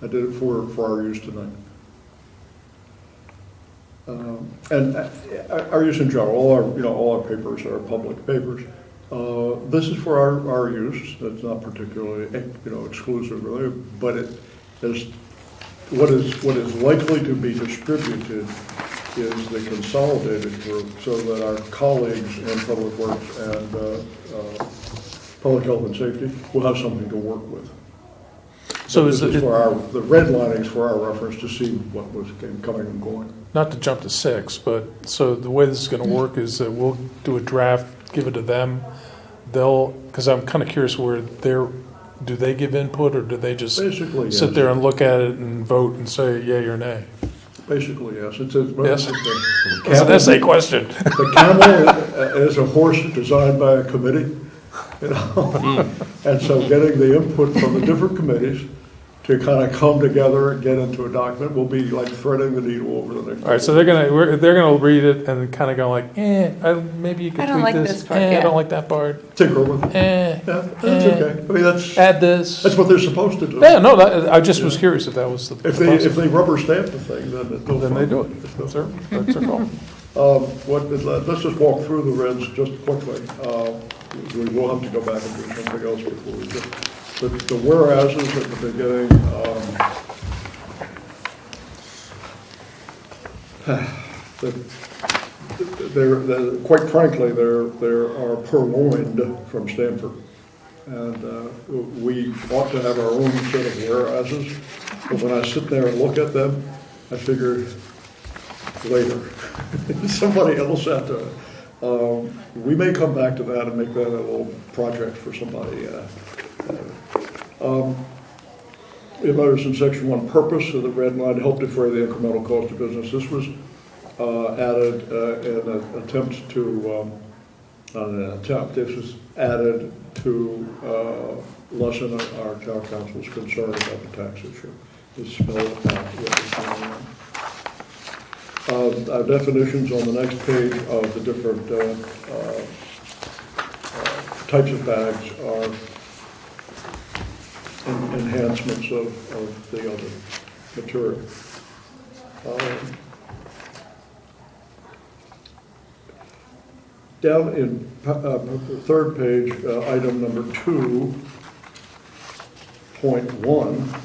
I did it for our use tonight. And our use in general, all our papers are public papers. This is for our use. It's not particularly, exclusive really, but it is, what is likely to be distributed is the consolidated group, so that our colleagues in Public Works and Public Health and Safety will have something to work with. So This is is it, for the red linings for our reference to see what was coming and going. not to jump to 6, but, so the way this is going to work is that we'll do a draft, give it to them. They'll, because I'm kind of curious where do they give input, or do they just Basically, yes. sit there and look at it and vote and say yay or nay? Basically, yes. It's Yes. It's an essay question. The camel is a horse designed by a committee, And so getting the input from the different committees to kind of come together and get into a document will be like threading the needle over the next. All right, so they're gonna read it and kind of go like, maybe you could I don't tweak like this. this part, I yeah. don't like that part. Tinker with it. Yeah, that's okay. I mean, Add this. that's what they're supposed to do. Yeah, no, I just was curious if that was the If process. they rubber stamp the thing, then it's no Then fun. they do it. It's no That's their call. Let's just walk through the reds just quickly. We will have to go back and do something else before we do. The whereases at the beginning, quite frankly, they are purloined from Stanford. And we ought to have our own set of whereases. But when I sit there and look at them, I figure later. Somebody else had to. We may come back to that and make that a little project for somebody. You'll notice in section 1, purpose of the red line, help defray the incremental cost of business. This was added in an attempt to, not an attempt, this was added to lessen our town council's concern about the tax issue. It's spelled out what is going on. Our definitions on the next page of the different types of bags are enhancements of the other material. Down in the third page, item number 2.1.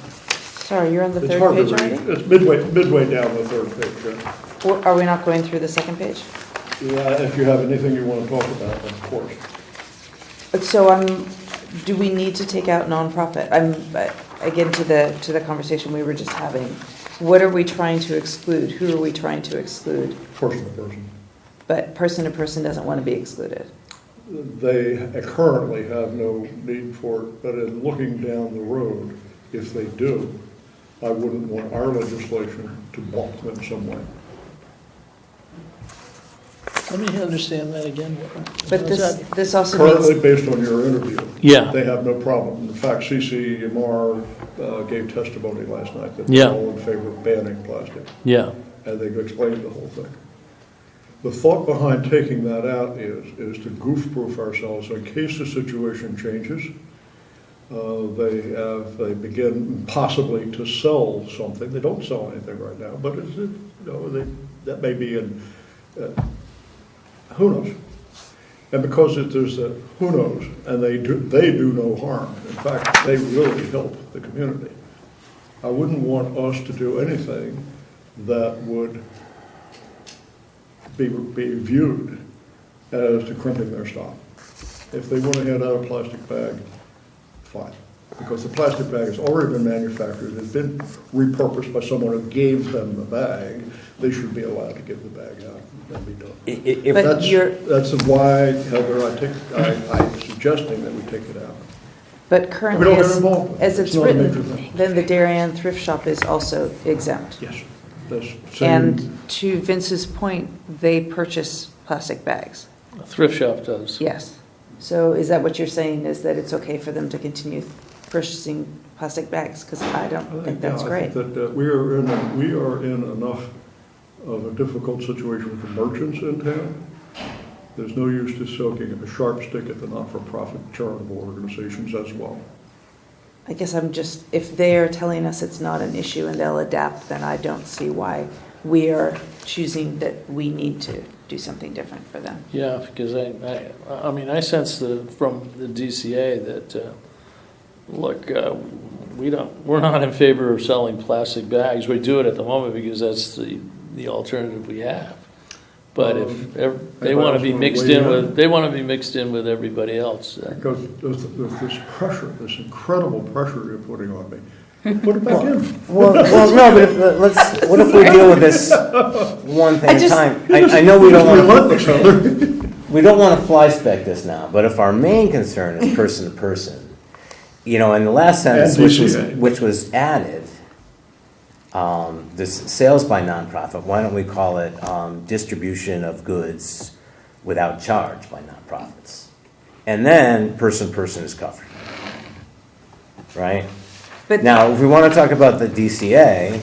Sorry, you're on the It's third hard to page read. already? It's midway down the third page. Yeah. Or are we not going through the second page? Yeah, if you have anything you want to talk about, of course. So do we need to take out nonprofit? Again, to the conversation we were just having. What are we trying to exclude? Who are we trying to exclude? Person to person. But person to person doesn't want to be excluded. They currently have no need for it, but in looking down the road, if they do, I wouldn't want our legislation to block them in some way. Let me understand that again. But How's that? this also Currently, means, based on your interview, Yeah. they have no problem. In fact, CCMR gave testimony last night that Yeah. they're all in favor of banning plastic, Yeah, and they've explained the whole thing. The thought behind taking that out is to goof-proof ourselves in case the situation changes. They begin possibly to sell something. They don't sell anything right now, but that may be in, who knows? And because there's a who knows, and they do no harm. In fact, they really help the community. I wouldn't want us to do anything that would be viewed as to crimping their stock. If they want to hand out a plastic bag, fine. Because the plastic bag has already been manufactured, it's been repurposed by someone who gave them the bag, they should be allowed to give the bag out and be done. But That's why, Heather, I'm suggesting that we take it out. but We currently, don't get involved. as it's not a major written, thing. then the Darien thrift shop is also exempt. Yes, that's same. And to Vince's point, they purchase plastic bags. a thrift shop does. Yes. So is that what you're saying, is that it's okay for them to continue purchasing plastic bags? Because I don't think that's great. I think that we are in enough of a difficult situation for merchants in town. There's no use to soaking a sharp stick at the not-for-profit charitable organizations as well. I guess I'm just, if they're telling us it's not an issue and they'll adapt, then I don't see why we are choosing that we need to do something different for them. Yeah, because I mean, I sense from the DCA that, look, we're not in favor of selling plastic bags. We do it at the moment because that's the alternative we have. But if they want to be mixed in with everybody else. Because there's this pressure, this incredible pressure you're putting on me. Put it back in. Well, no, but what if we deal with this one thing at a time? I know we don't want to, we don't want to fly spec this now, but if our main concern is person to person, in the last sentence, which was added, this sales by nonprofit, why don't we call it distribution of goods without charge by nonprofits? And then person to person is covered, right? But Now, if we want to talk about the DCA,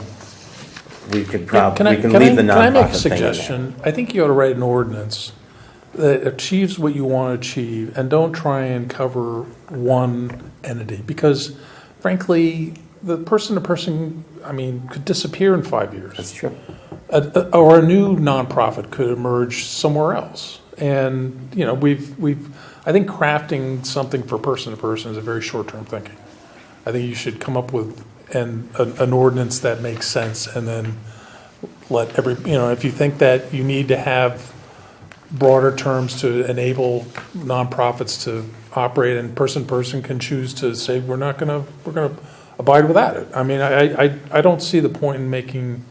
we could probably, we can leave the Can I make a nonprofit thing in there. suggestion? I think you ought to write an ordinance that achieves what you want to achieve, and don't try and cover one entity, because frankly, the person-to-person, could disappear in 5 years. That's true. Or a new nonprofit could emerge somewhere else. And, I think crafting something for person-to-person is a very short-term thinking. I think you should come up with an ordinance that makes sense, and then let if you think that you need to have broader terms to enable nonprofits to operate, and person can choose to say, we're going to abide without it. I don't see the point in making,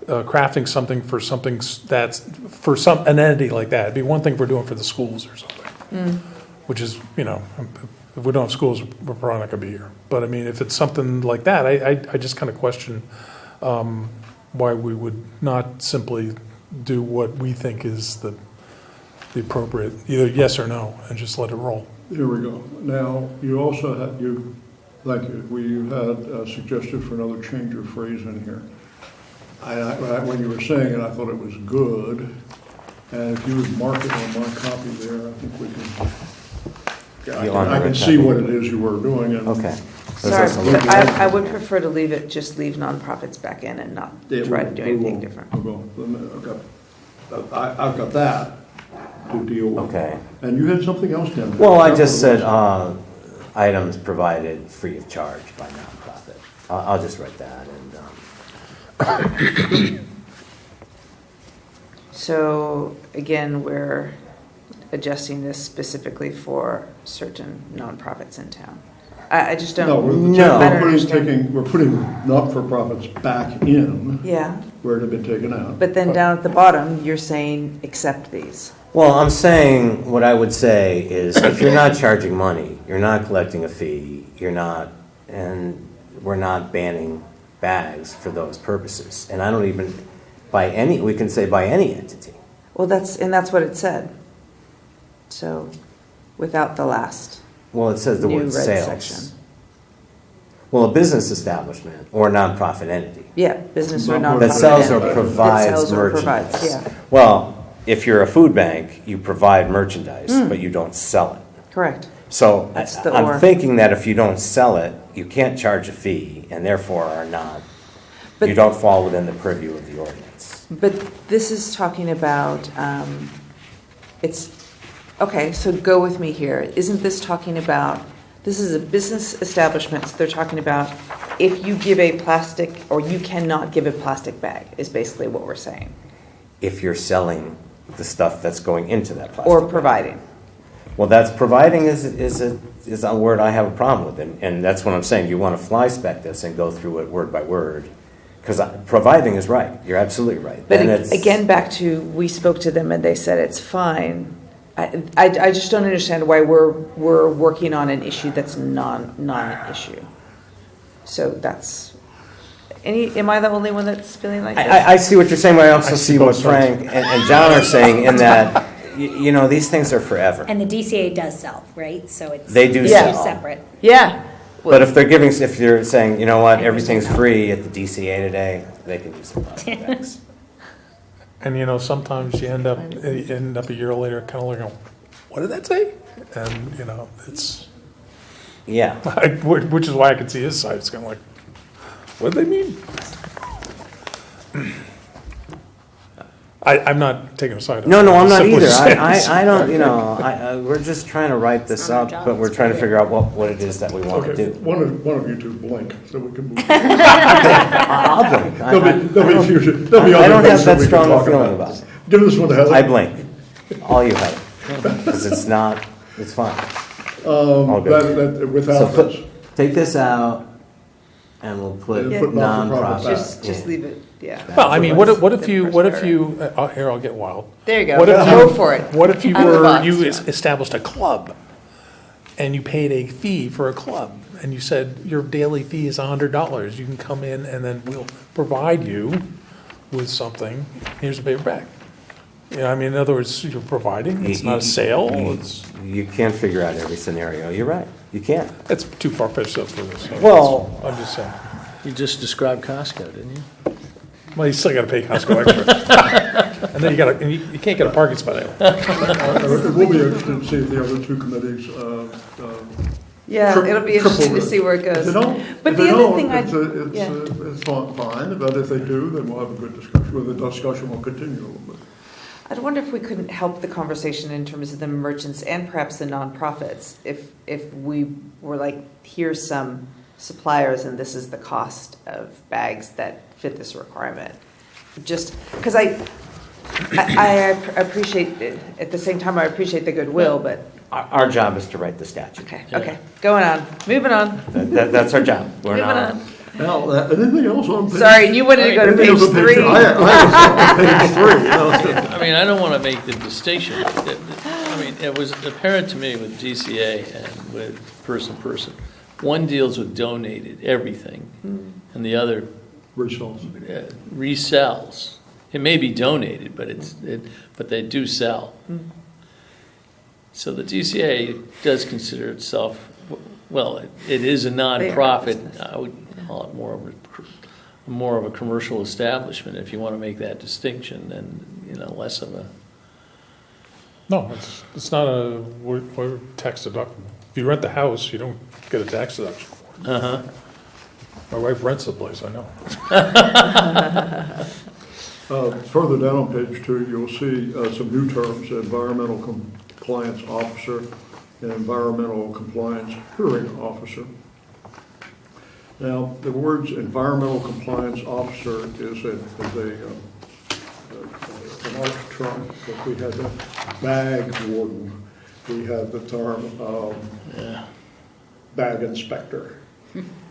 crafting something for something that's, for an entity like that. It'd be one thing if we're doing it for the schools or something, which is, if we don't have schools, we're probably not going to be here. But if it's something like that, I just kind of question why we would not simply do what we think is the appropriate, either yes or no, and just let it roll. Here we go. Now, you also had, thank you, we had a suggestion for another change of phrase in here. When you were saying it, I thought it was good. And if you would mark it on my copy there, I think we can, I can see what it is you were doing. And Okay. Sorry, but I would prefer to just leave nonprofits back in and not try to do anything different. I've got that to deal with. Okay. And you had something else down there. Well, I just said items provided free of charge by nonprofit. I'll just write that. And So again, we're adjusting this specifically for certain nonprofits in town. I just don't. We're putting not-for-profits back in. Yeah, Where it had been taken out. but then down at the bottom, you're saying accept these. well, I'm saying what I would say is if you're not charging money, you're not collecting a fee, and we're not banning bags for those purposes. And I don't even, we can say by any entity. Well, that's what it said. So, without the last Well, it says the new word red sales. section. Well, a business establishment or a nonprofit entity Yeah, business or That nonprofit. sells or entity. provides That sells or merchandise. provides, yeah, Well, if you're a food bank, you provide merchandise, but you don't sell it. correct. So That's the I'm or. thinking that if you don't sell it, you can't charge a fee, and therefore But- you don't fall within the purview of the ordinance. But this is talking about, okay, so go with me here. Isn't this talking about, this is a business establishment, so they're talking about if you give a plastic, or you cannot give a plastic bag, is basically what we're saying. If you're selling the stuff that's going into that plastic Or bag. providing. Well, that's providing is a word I have a problem with, and that's what I'm saying. You want to fly spec this and go through it word by word, because providing is right. You're absolutely right. But Then it's- again, back to, we spoke to them and they said it's fine. I just don't understand why we're working on an issue that's non-issue. So that's, am I the only one that's feeling like this? I see what you're saying, but I also I see see what both sides. Frank and John are saying in that, these things are forever. And the DCA does sell, right? So it's. They do they're sell. separate. Yeah. But if they're saying, you know what, everything's free at the DCA today, they can use some plastic bags. And sometimes you end up a year later kind of looking, what did that say? And it's Yeah. which is why I can see his side. It's kind of like, what do they mean? I'm not taking a side. No, I'm not Simply either. saying- I don't, we're just trying to write this It's not our up, job, but we're it's trying to for figure out what it is that we want to Okay, do. one of you two blink, so we can move. I'll blink. There'll be a few, there'll be I other don't things have that that we can strong a talk feeling about. about it. Give this one to Heather. I blink. All you have. Because it's not, it's fine. All good. So Without this. take this out and we'll put And put not-for-profit nonprofit. Just leave it, yeah. Well, I mean, what if The you, first what if paragraph. you, here, I'll get wild. There you go. What if Go you- for it. What if you Out of the were, box. you established a club and you paid a fee for a club and you said your daily fee is $100. You can come in and then we'll provide you with something. Here's a paper bag. You know, I mean, in other words, you're providing, it's not a sale, You can't figure out every scenario. You're right. You can't. it's too far-fetched up for this. Well- I'm just saying. You just described Costco, didn't you? Well, you still gotta pay Costco extra. And then you can't get a parking spot anyway. It will be interesting to see if the other two committees, Yeah, Tri- it'll be interesting to triple see where it if goes. they don't, But if the they other don't, thing it's, yeah. it's fine, but if they do, then we'll have a good discussion, well, the discussion will continue a little bit. I'd wonder if we couldn't help the conversation in terms of the merchants and perhaps the nonprofits, if we were like, here's some suppliers and this is the cost of bags that fit this requirement. Just, because I appreciate, at the same time, I appreciate the goodwill, but, Our job is to write the statute. okay, going on, moving on, That's our job. We're moving not. on. Now, anything else on page? Sorry, you wanted to go to Anything page else on 3. I have page 3. I mean, I don't want to make the distinction. I mean, it was apparent to me with GCA and with person. One deals with donated everything, and the other Results. resells. It may be donated, but they do sell. So the GCA does consider itself, well, it is a nonprofit. I would call it more of a commercial establishment if you want to make that distinction, and less of a. No, it's not we're tax deductible. If you rent the house, you don't get a tax deduction. My wife rents the place, I know. Further down on page 2, you'll see some new terms: environmental compliance officer and environmental compliance hearing officer. Now, the words environmental compliance officer is an arch term, because we had the bag warden, we had the term bag inspector.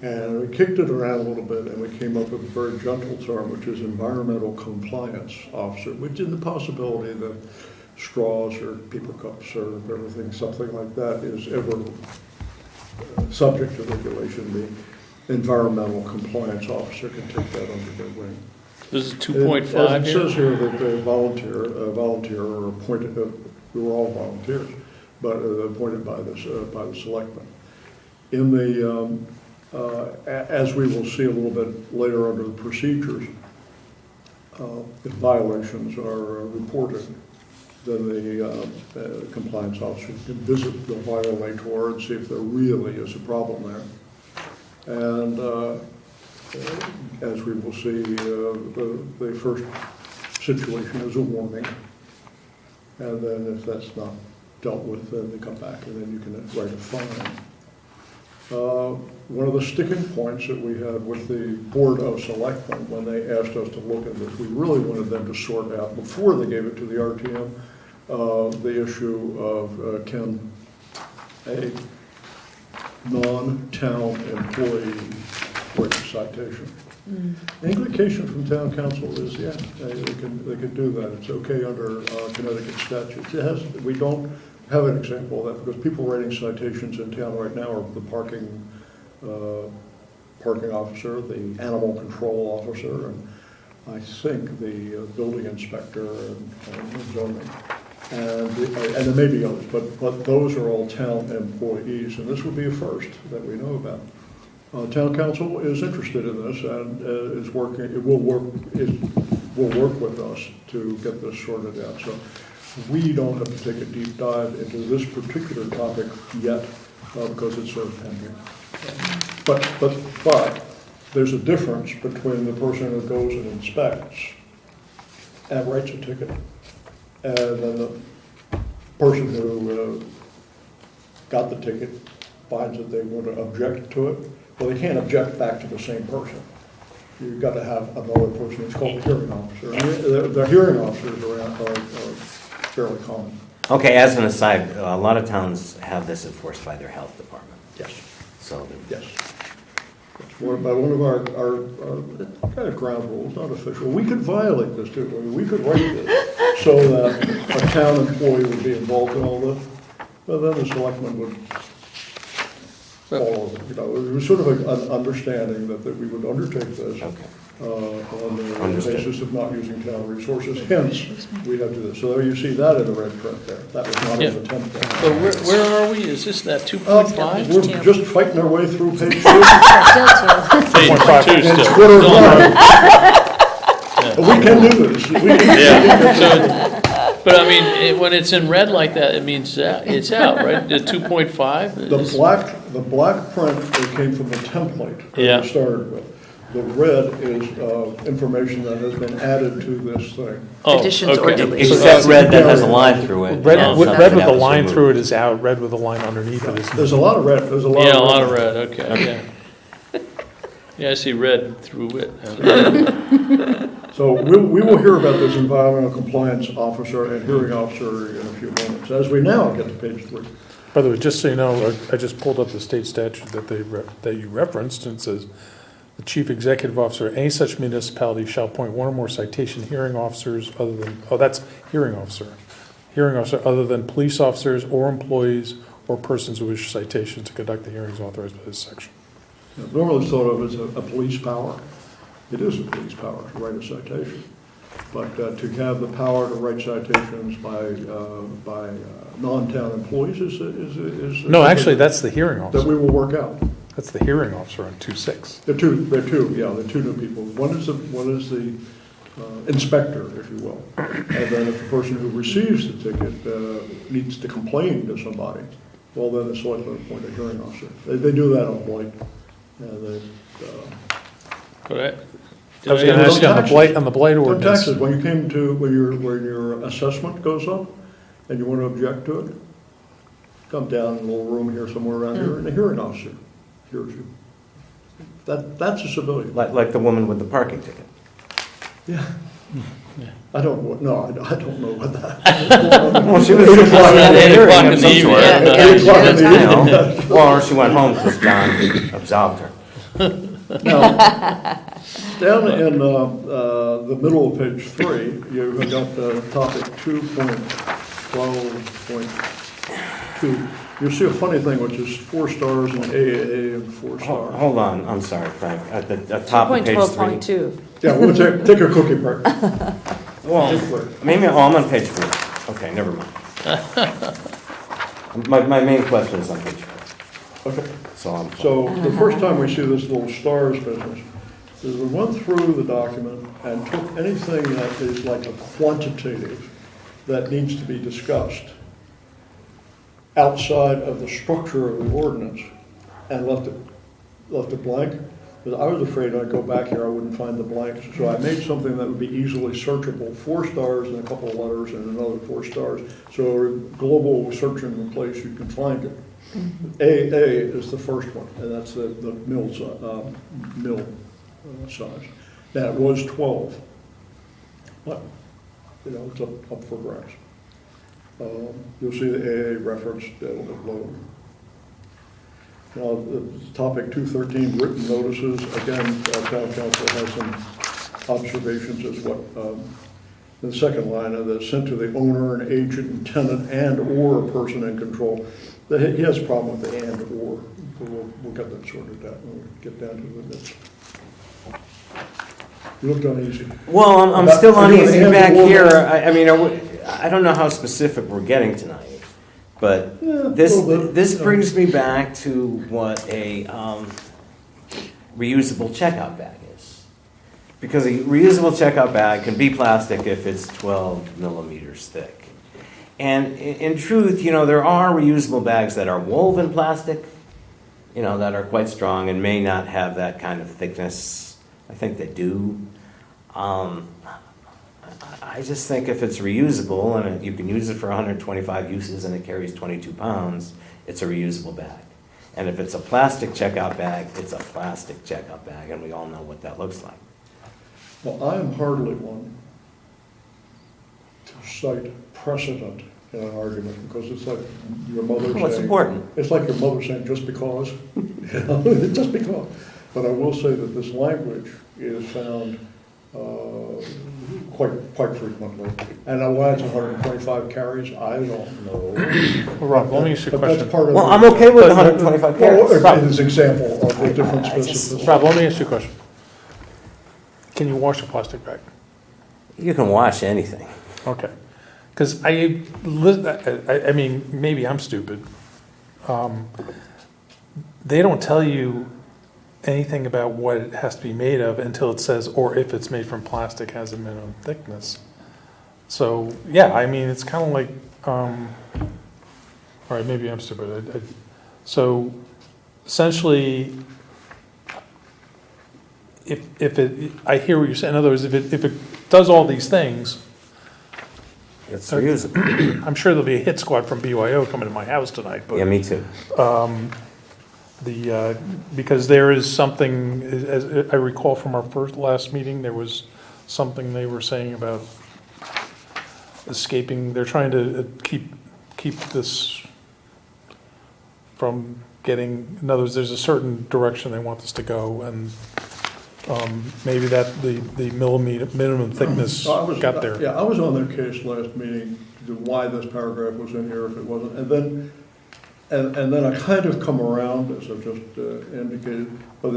And we kicked it around a little bit, and we came up with a very gentle term, which is environmental compliance officer, which is the possibility that straws or paper cups or everything, something like that, is ever subject to regulation. The environmental compliance officer can take that under their wing. This is 2.5 It here. says here that the volunteer or appointed, we were all volunteers, but appointed by the selectmen. In the as we will see a little bit later under the procedures, if violations are reported, then the compliance officer can visit the violator and see if there really is a problem there. And as we will see, the first situation is a warning. And then if that's not dealt with, then they come back and then you can write a fine. One of the sticking points that we had with the Board of Selectmen when they asked us to look at this, we really wanted them to sort out, before they gave it to the RTM, the issue of can a non-town employee write a citation. The indication from town council is, yeah, they can do that. It's okay under Connecticut statutes. We don't have an example of that, because people writing citations in town right now are the parking officer, the animal control officer, and I think the building inspector and zoning. And there may be others, but those are all town employees, and this would be a first that we know about. Town council is interested in this and is working. It will work with us to get this sorted out. So we don't have to take a deep dive into this particular topic yet because it's so pending. But there's a difference between the person who goes and inspects and writes a ticket. And then the person who got the ticket finds that they want to object to it. Well, they can't object back to the same person. You've got to have another person, it's called a hearing officer. And the hearing officers are fairly common. Okay, as an aside, a lot of towns have this enforced by their health department. Yes. So, Yes. By one of our kind of ground rules, not official, we could violate this too. I mean, we could write this so that a town employee would be involved in all this, but then the selectmen would follow it. You know, it was sort of an understanding that we would undertake this okay. on the Understood. basis of not using town resources. Hence, we have to do this. So you see that in the red print there. That was not in the template. So where are we? Is this that 2.5? We're just fighting our way through page 2. Still two. Page 2.5. 2 It's still. quarter Still on. We can do this. We can- Yeah, so, but I mean, when it's in red like that, it means it's out, right? The 2.5? The black print that came from the template that Yeah. we started with. The red is information that has been added to this thing. Additions or okay. deletions. It's that red that has a line through it. Red, Not with, something red with that the was line removed. through it is out, red with the line underneath it is. There's a lot of red, there's a lot of red. Yeah, a lot of red, okay, yeah. Yeah, I see red through it. So we will hear about this environmental compliance officer and hearing officer in a few moments, as we now get to page 3. By the way, just so you know, I just pulled up the state statute that that you referenced, and it says, the chief executive officer of any such municipality shall appoint one or more citation hearing officers other than, that's hearing officer other than police officers or employees or persons who issue citations to conduct the hearings authorized by this section. Normally thought of as a police power. It is a police power to write a citation. But to have the power to write citations by non-town employees is No, actually, that's the hearing that officer. we will work out. That's the hearing officer on 2.6. They're two new people. One is the inspector, if you will. And then if the person who receives the ticket needs to complain to somebody, well, then the selectmen appoint a hearing officer. They do that on blight. And they, I was going to ask you on the blight on ordinance. taxes, when your assessment goes up and you want to object to it, come down in a little room here somewhere around here, and the hearing officer hears you. That's a civilian. Like the woman with the parking ticket. Yeah. I don't know what that. Well, she was 8 o'clock at a hearing o'clock of in some the evening. sort. Yeah. 8 o'clock in the You evening. know, or she went home because John absolved her. Now, down in the middle of page 3, you have got topic 2.12.2. You see a funny thing, which is 4 stars in AAA and 4 stars. Hold on, I'm sorry, Frank. At the top of page 3. 2.12.2. Yeah, we'll take a cookie break. Well, maybe, I'm on page 4. Okay, never mind. My main question is on page 4. Okay. So The first time we see this little stars business is we went through the document and took anything that is like a quantitative that needs to be discussed outside of the structure of the ordinance and left it blank. Because I was afraid I'd go back here, I wouldn't find the blanks. So I made something that would be easily searchable, 4 stars and a couple of letters and another 4 stars. So global searching in place, you can find it. AA is the first one, and that's the mill size. Now, it was 12, but, it's up for grabs. You'll see the AA referenced a little bit lower. Now, the topic 213, written notices, again, town council has some observations as what, the second line of the sent to the owner, an agent, and tenant, and/or a person in control. He has a problem with the and/or. We'll get that sorted out when we get down to the bits. You looked uneasy. well, I'm About- still are you uneasy an back and/or here. man? I mean, I don't know how specific we're getting tonight, but Yeah, a this little bit, this yeah. brings me back to what a reusable checkout bag is. Because a reusable checkout bag can be plastic if it's 12 millimeters thick. And in truth, there are reusable bags that are woven plastic, that are quite strong and may not have that kind of thickness. I think they do. I just think if it's reusable and you can use it for 125 uses and it carries 22 pounds, it's a reusable bag. And if it's a plastic checkout bag, it's a plastic checkout bag, and we all know what that looks like. Well, I am hardly one to cite precedent in an argument, because it's like your mother saying. What's important? It's like your mother saying, just because, just because. But I will say that this language is found quite frequently. And why it's 125 carries, I don't know. Well, Rob, let me ask you a But that's question. part of Well, the- I'm okay with 125 carats. Well, it is an example of the different I just- specificity. Rob, let me ask you a question. Can you wash a plastic bag? You can wash anything. Okay. Because I mean, maybe I'm stupid. They don't tell you anything about what it has to be made of until it says, or if it's made from plastic, has a minimum thickness. So, yeah, I mean, it's kind of like, all right, maybe I'm stupid. So, essentially, if it, I hear what you're saying. In other words, if it does all these things, It's reusable. I'm sure there'll be a hit squad from BYO coming to my house tonight. But Yeah, me too. because there is something, as I recall from our last meeting, there was something they were saying about escaping. They're trying to keep this from getting. In other words, there's a certain direction they want this to go, and maybe that the minimum thickness got there. Yeah, I was on their case last meeting, to why this paragraph was in here if it wasn't, and then I kind of come around, as I've just indicated, but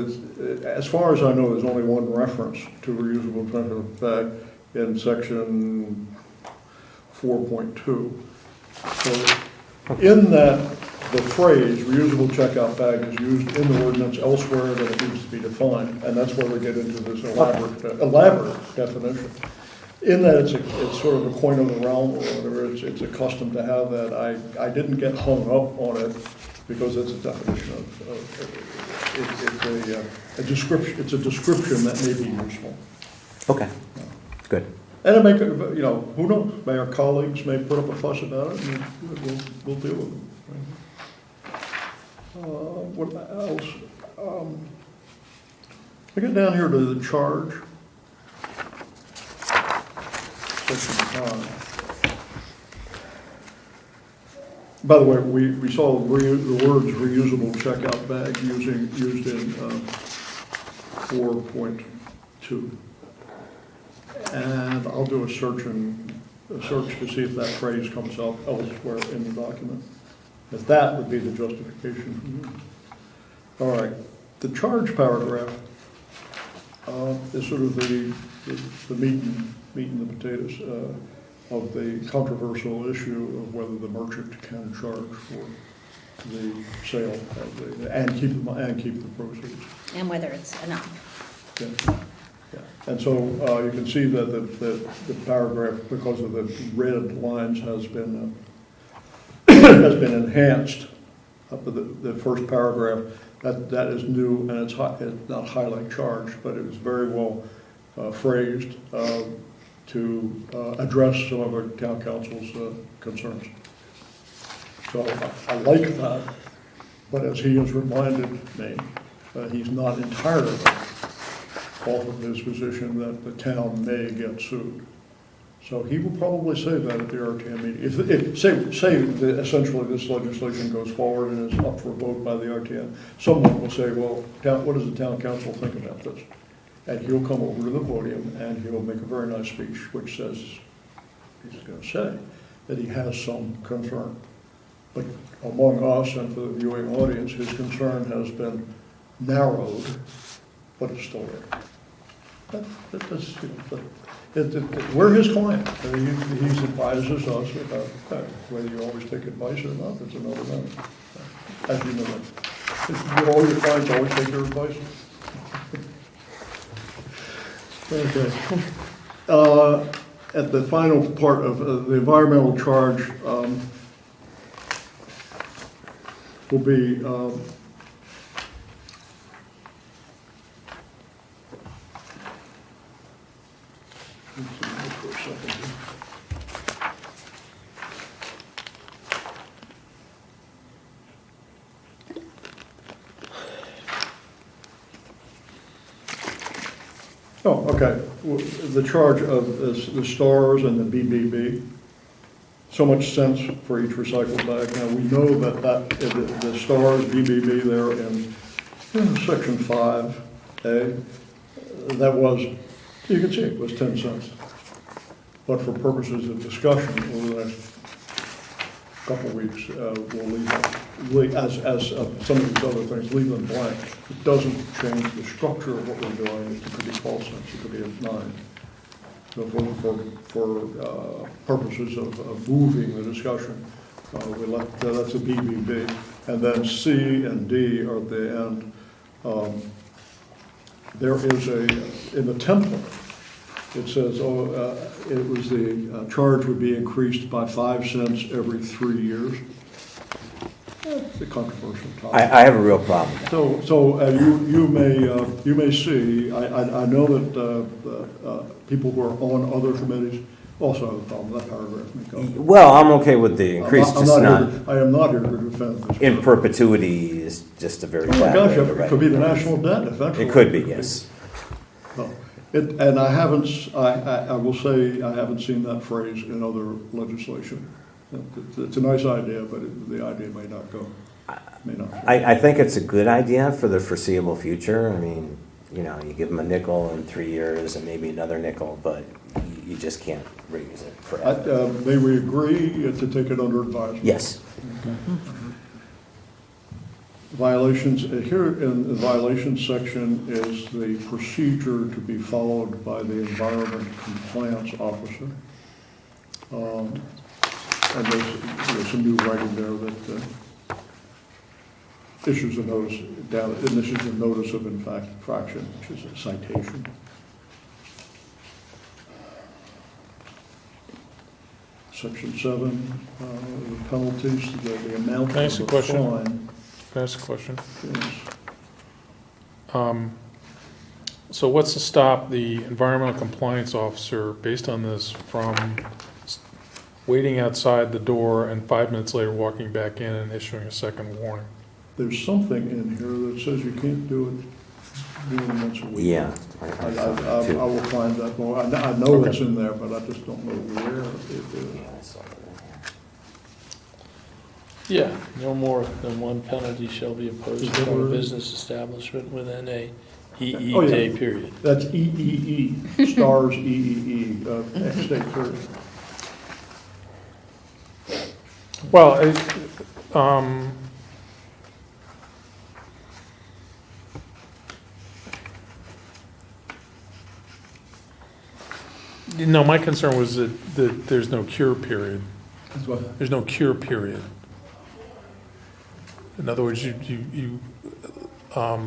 as far as I know, there's only one reference to reusable checkout bag in section 4.2. So in that, the phrase reusable checkout bag is used in the ordinance elsewhere than it needs to be defined, and that's where we get into this elaborate definition. In that, it's sort of a coin of the realm, or whatever. It's a custom to have that. I didn't get hung up on it because it's a definition it's a description. It's a description that may be useful. Okay, good. And it may, who knows? May our colleagues may put up a fuss about it, and we'll deal with them. What else? I get down here to the charge. Section 5. By the way, we saw the words reusable checkout bag used in 4.2. And I'll do a search to see if that phrase comes up elsewhere in the document. But that would be the justification for me. All right, the charge paragraph is sort of the meat and the potatoes of the controversial issue of whether the merchant can charge for the sale of and keep the proceeds. And whether it's enough. Yeah. Yeah. And so you can see that the paragraph, because of the red lines, has been enhanced. The first paragraph, that is new, and it's not highlight charged, but it was very well phrased to address some of our town council's concerns. So I like that, but as he has reminded me, he's not entirely off of his position that the town may get sued. So he will probably say that at the RTM meeting. Say that essentially this legislation goes forward and is up for a vote by the RTM, someone will say, well, what does the town council think about this? And he'll come over to the podium and he'll make a very nice speech which says, he's going to say that he has some concern. But among us and for the viewing audience, his concern has been narrowed, but it's still there. We're his client. He advises us about whether you always take advice or not. It's another matter. As you know, all your clients always take your advice. Okay. At the final part of the environmental charge will be let's see for a Oh, okay. The charge of the stars and the BBB, so much cents for each recycled bag. Now, we know that the stars, BBB there in section 5A, that was, you can see it was 10 cents. But for purposes of discussion over the next couple of weeks, we'll leave, as some of these other things, leave them blank. It doesn't change the structure of what we're doing. It could be 12 cents, it could be 9. So for purposes of moving the discussion, we left, that's a BBB. And then C and D are at the end. There is in the template, it says, it was the charge would be increased by 5 cents every 3 years. It's a controversial topic. I have a real problem with that. So you may see, I know that people who are on other committees also have a problem with that paragraph. Because Well, I'm okay with the increase, just not, I am not here to defend this. in perpetuity is just a very Oh my bad gosh, way to it write could be it. the national debt eventually. It could be, yes. No. And I haven't, I will say, I haven't seen that phrase in other legislation. It's a nice idea, but the idea may not go, may not. I think it's a good idea for the foreseeable future. I mean, you know, you give them a nickel in 3 years and maybe another nickel, but you just can't reuse it forever. May we agree to take it under advisement? Yes. Violations, here in the violations section is the procedure to be followed by the environment compliance officer. And there's some new writing there that issues a notice, issues a notice of infraction, which is a citation. Section 7, the penalties, the amount Can I ask of a the question? fine. Can I ask a question? Yes. So what's to stop the environmental compliance officer, based on this, from waiting outside the door and 5 minutes later walking back in and issuing a second warning? There's something in here that says you can't do it once a week. Yeah. I will find that more. I know Okay. it's in there, but I just don't know where it is. Yeah, no more than one penalty shall be imposed Is that on what a it is? business establishment within a Oh, EE yeah. day period. That's EEE, stars EEE, X-State 30. Well, no, my concern was that there's no cure period. That's what- There's no cure period. In other words, it's kind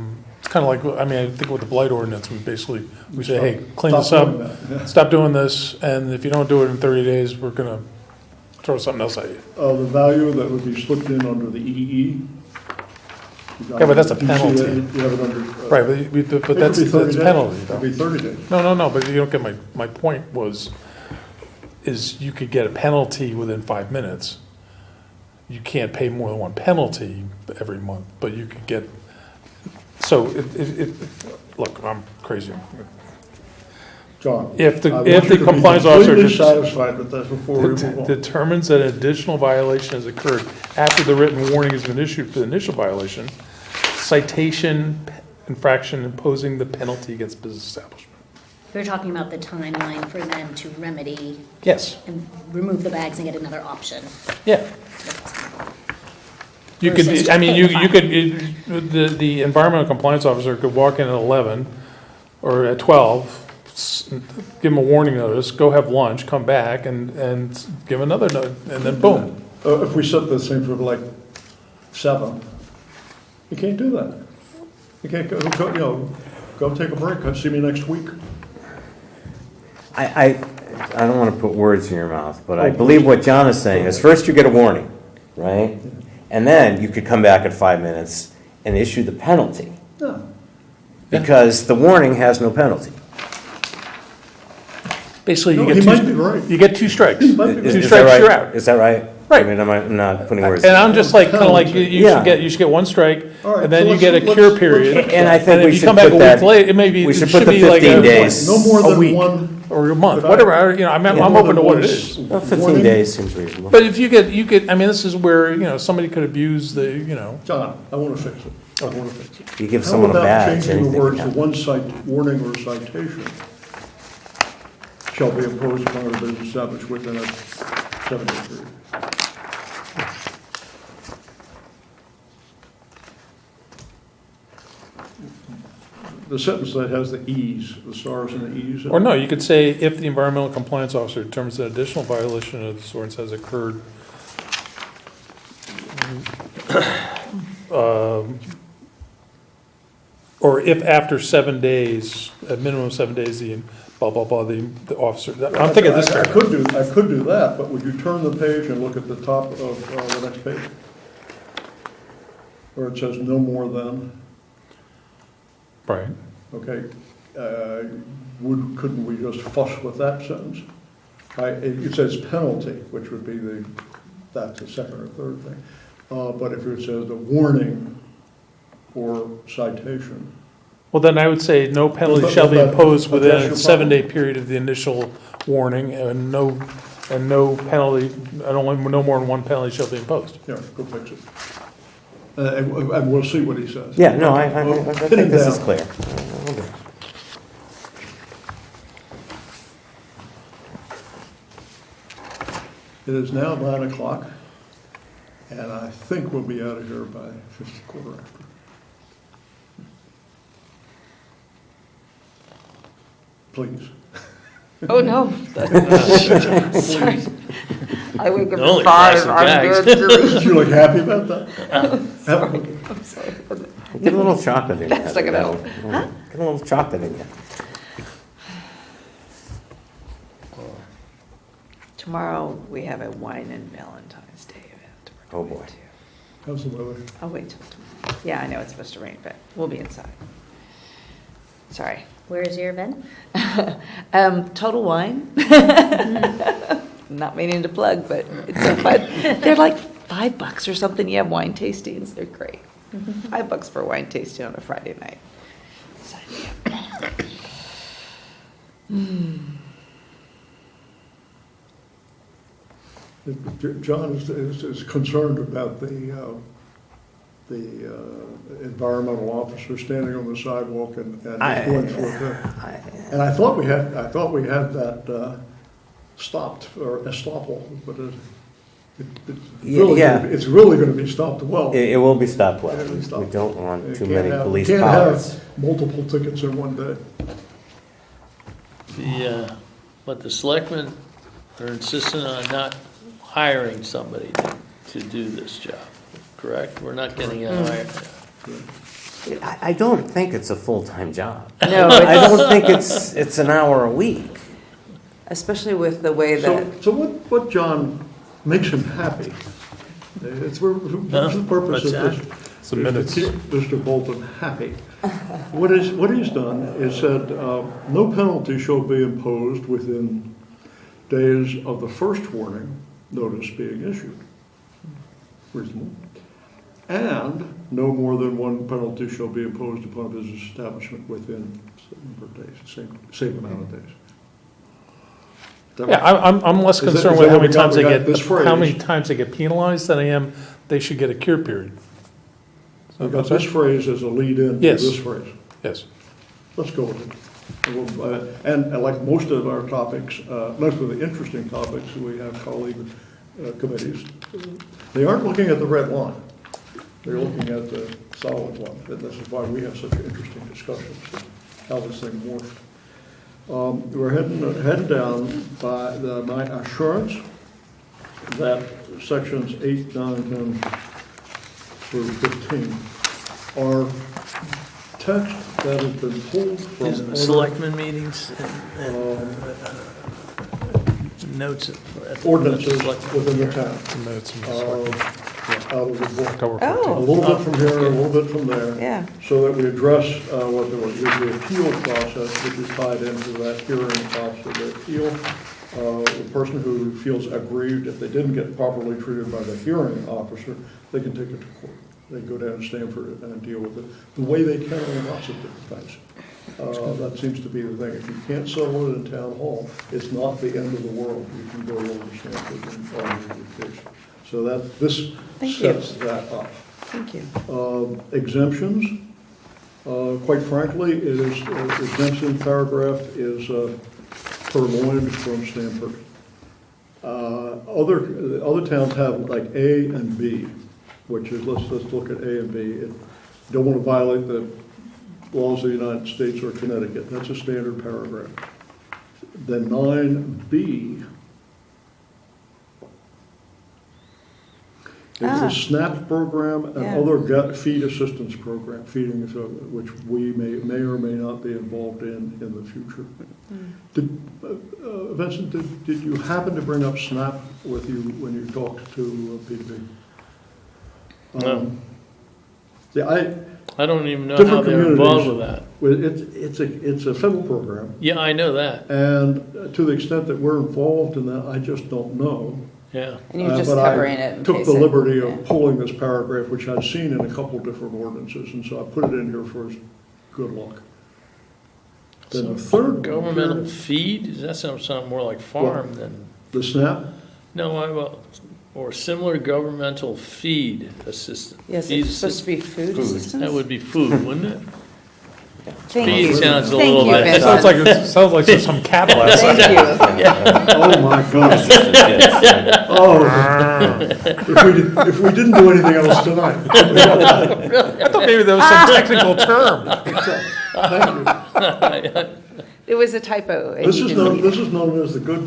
of like, I mean, I think with the blight ordinance, we say, hey, clean this Stop up, doing that, yeah. stop doing this, and if you don't do it in 30 days, we're gonna throw something else at you. The value that would be slipped in under the EE. Yeah, but that's a You see penalty. that? You have it under. Right, but that's It could be 30 days. penalty, It though. could be 30 days. No, but you don't get my point is you could get a penalty within 5 minutes. You can't pay more than one penalty every month, but you could get, so look, I'm crazy. John. If the- I want if you the to be compliance officer completely just- satisfied with that before we move on. Determines that an additional violation has occurred after the written warning has been issued for the initial violation, citation, infraction imposing the penalty against business establishment. We're talking about the timeline for them to remedy Yes. and remove the bags and get another option. Yeah. You could, Versus I mean, paying the you could, the environmental compliance officer could walk in at 11 or at 12, give them a warning notice, go have lunch, come back and give another note, and then boom. If we set this thing for like 7, you can't do that. You can't go take a break, see me next week. I don't want to put words in your mouth, but I believe what John is saying is first you get a warning, right? And then you could come back at 5 minutes and issue the penalty. No. Because the warning has no penalty. Basically, No, you he get might be right. you get 2 strikes. He might be right. Two Is that strikes, right? you're out. Is that right? Right. I mean, I'm not putting words. And I'm just like, kind of like, you Yeah. you should get one strike, All right, and then so you get a let's- cure let's- period. And I think if we you should come back put a that. week late, it may be, We it should should put the be like 15 a, days. No more a than week one. or a month, But whatever, I'm no I'm more open to than what one it is. Well, 15 warning. days seems reasonable. But if you get, I mean, this is where, somebody could abuse the, John, I want to fix it. I want to fix it. You give How someone a about badge, changing anything the words can to one warning or citation shall be imposed upon a business established within a 7-day period? The sentence that has the E's, the stars and the E's. or no, you could say, if the environmental compliance officer determines an additional violation of this ordinance has occurred, or if after 7 days, a minimum of 7 days, the blah, blah, blah, the officer, I'm thinking this. I could do that, but would you turn the page and look at the top of the next page? Where it says no more than, Right. okay, couldn't we just fuss with that sentence? It says penalty, which would be that's the second or third thing. But if it says the warning or citation, Well, then I would say no penalty But- shall be but- imposed but within that's a your 7-day period of the initial warning, and no penalty, no more than one penalty shall be imposed. yeah, go fix it. And we'll see what he says. Yeah, no, I Well, think pin it this is down. clear. It is now 9 o'clock, and I think we'll be out of here by quarter after. Please. Oh, no. Sorry. I wake up Only at 5, plastic I'm bags. good. You look happy about that? I'm sorry. Get a little chocolate in you. That's not gonna help. Get a little chocolate in you. Tomorrow, we have a wine and Valentine's Day event. we're Oh, going boy. to. How's the weather? I'll wait till tomorrow. Yeah, I know it's supposed to rain, but we'll be inside. Sorry. Where's your event? Total Wine. Not meaning to plug, but it's so fun. They're like $5 or something. You have wine tastings. They're great. $5 for a wine tasting on a Friday night. Sign me up. John is concerned about the environmental officer standing on the sidewalk and going for it. And I thought we had that stopped, or estoppel, but it's really going to be stopped well. It will be stopped well. It'll be stopped. We don't want You too can't many have- police can't powers. have multiple tickets in one day. But the selectmen are insistent on not hiring somebody to do this job, correct? We're not getting a hire. I don't think it's a full-time job. No, I don't think it's an hour a week. especially with the way that. So what John makes him happy? It's the purpose What's of this. that? Some minutes. To keep Mr. Bolton happy. What he's done is said, no penalty shall be imposed within days of the first warning notice being issued. Reasonable. And no more than one penalty shall be imposed upon a business establishment within certain number of days, same amount of days. Yeah, I'm less Is that- concerned is with that how what many we got? times We they got get, this phrase. how many times they get penalized than I am, they should get a cure period. We've got this phrase as a lead-in to Yes. this phrase. Yes. Let's go with it. And like most of our topics, most of the interesting topics, we have colleague committees. They aren't looking at the red line. They're looking at the solid one. And this is why we have such interesting discussions, how this thing morphed. We're heading down by my assurance that sections 8, 9, 10 through 15 are text that has been pulled from These are the selectmen meetings and notes at the ordinances selectmen. within the town. Some minutes from this one. Out of the book. October Oh. A 14th. little bit from here, a little bit from there. Yeah. So that we address what there was the appeal process, which is tied into that hearing process, the appeal The person who feels aggrieved if they didn't get properly treated by the hearing officer, they can take it to court. They can go down to Stanford and deal with it the way they can on lots of different things. That seems to be the thing. If you can't settle it in town hall, it's not the end of the world. You can go over to Stanford and argue your case. So this Thank you. sets that up. Thank you. Exemptions, quite frankly, it is, exemption paragraph is purloined from Stanford. Other towns have like A and B, which is, let's look at A and B. Don't want to violate the laws of the United States or Connecticut. That's a standard paragraph. Then 9B is the SNAP program and Yeah. other feed assistance program, feeding, which we may or may not be involved in the future. Vincent, did you happen to bring up SNAP with you when you talked to PDB? No. Yeah, I don't even know how different they're involved communities. with that. It's a federal program, Yeah, I know that. and to the extent that we're involved in that, I just don't know. Yeah. And you're just But covering it in took case the it- liberty yeah. of pulling this paragraph, which I've seen in a couple different ordinances, and so I put it in here for his good luck. Then the third Governmental one, feed, does that sound more like farm than, the SNAP, no, or similar governmental feed assistance. Yes, Feed it's supposed to be food Food. assistance? That would be food, wouldn't it? Thank Feed you. sounds a Thank little you, bit. Vincent. Sounds like there's some cat lesson. Thank you. oh my gosh, oh, if we didn't do anything else tonight. I thought maybe there was some technical term. Thank you. It was a typo. and This you is didn't- known as the good,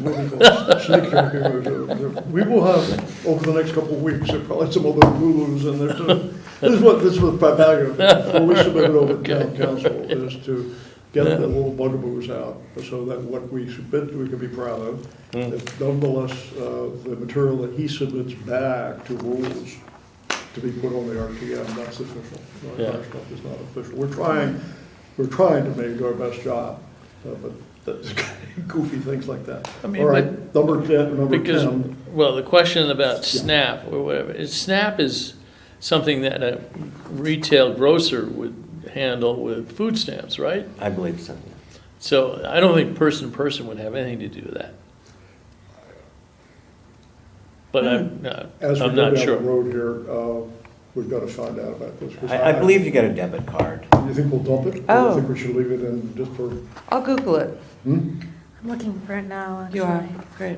what we call snake tracking. We will have, over the next couple of weeks, there are probably some other Hulus in there too. This is what before we submit it over to town council, is to get the little bugaboos out, so that what we submit, we can be proud of. That nonetheless, the material that he submits back to rules to be put on the RTM, that's official. Yeah. Our stuff is not official. We're trying to make our best job, but that's goofy things like that. I mean, All right, number 10, Because, 10. well, the question about SNAP or whatever, SNAP is something that a retail grocer would handle with food stamps, right? I believe so. So I don't think person would have anything to do with that. But As we I'm go not down the sure. road here, we've got to find out about this. 'Cause I believe you get a debit card. You think we'll dump it? Or Oh. you think we should leave it in just for, I'll Google it. I'm looking for it now, actually. You are, great.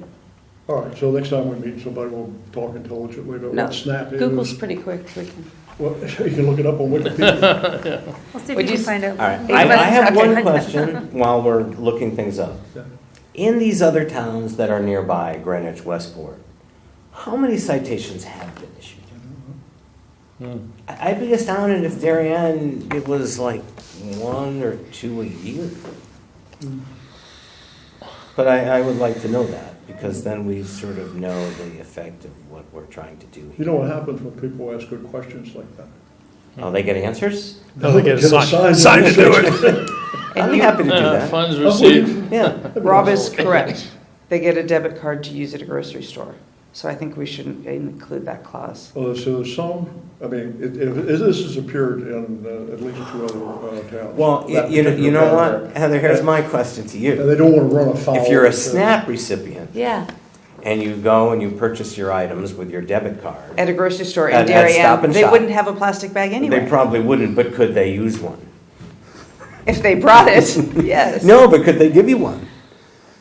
all right, so next time we meet, somebody will talk intelligently about No, what SNAP is. Google's pretty quick. We can- Well, you can look it up on Wikipedia. We'll see if Would we you can find out. All right, Hey, I have okay. one question while we're looking things up. Yeah. In these other towns that are nearby, Greenwich, Westport, how many citations have been issued? I'd be astounded if Darien, it was like 1 or 2 a year. But I would like to know that, because then we sort of know the effect of what we're trying to do You here. know what happens when people ask good questions like that? Oh, they get answers? No, they get Get signed to do it. I'd be happy to do that. Funds received. Yeah. Rob is correct. They get a debit card to use at a grocery store. So I think we shouldn't include that clause. Well, so there's some, I mean, this has appeared in at least 2 other towns. Well, That you know particular what, paragraph. Heather, here's my question to And you. they don't want to run afoul. If you're a of the- SNAP recipient Yeah. and you go and you purchase your items with your debit card, At a grocery store in At Stop Darien, and they Shop. wouldn't have a plastic bag they anyway. probably wouldn't, but could they use one? If they brought it, yes. No, but could they give you one?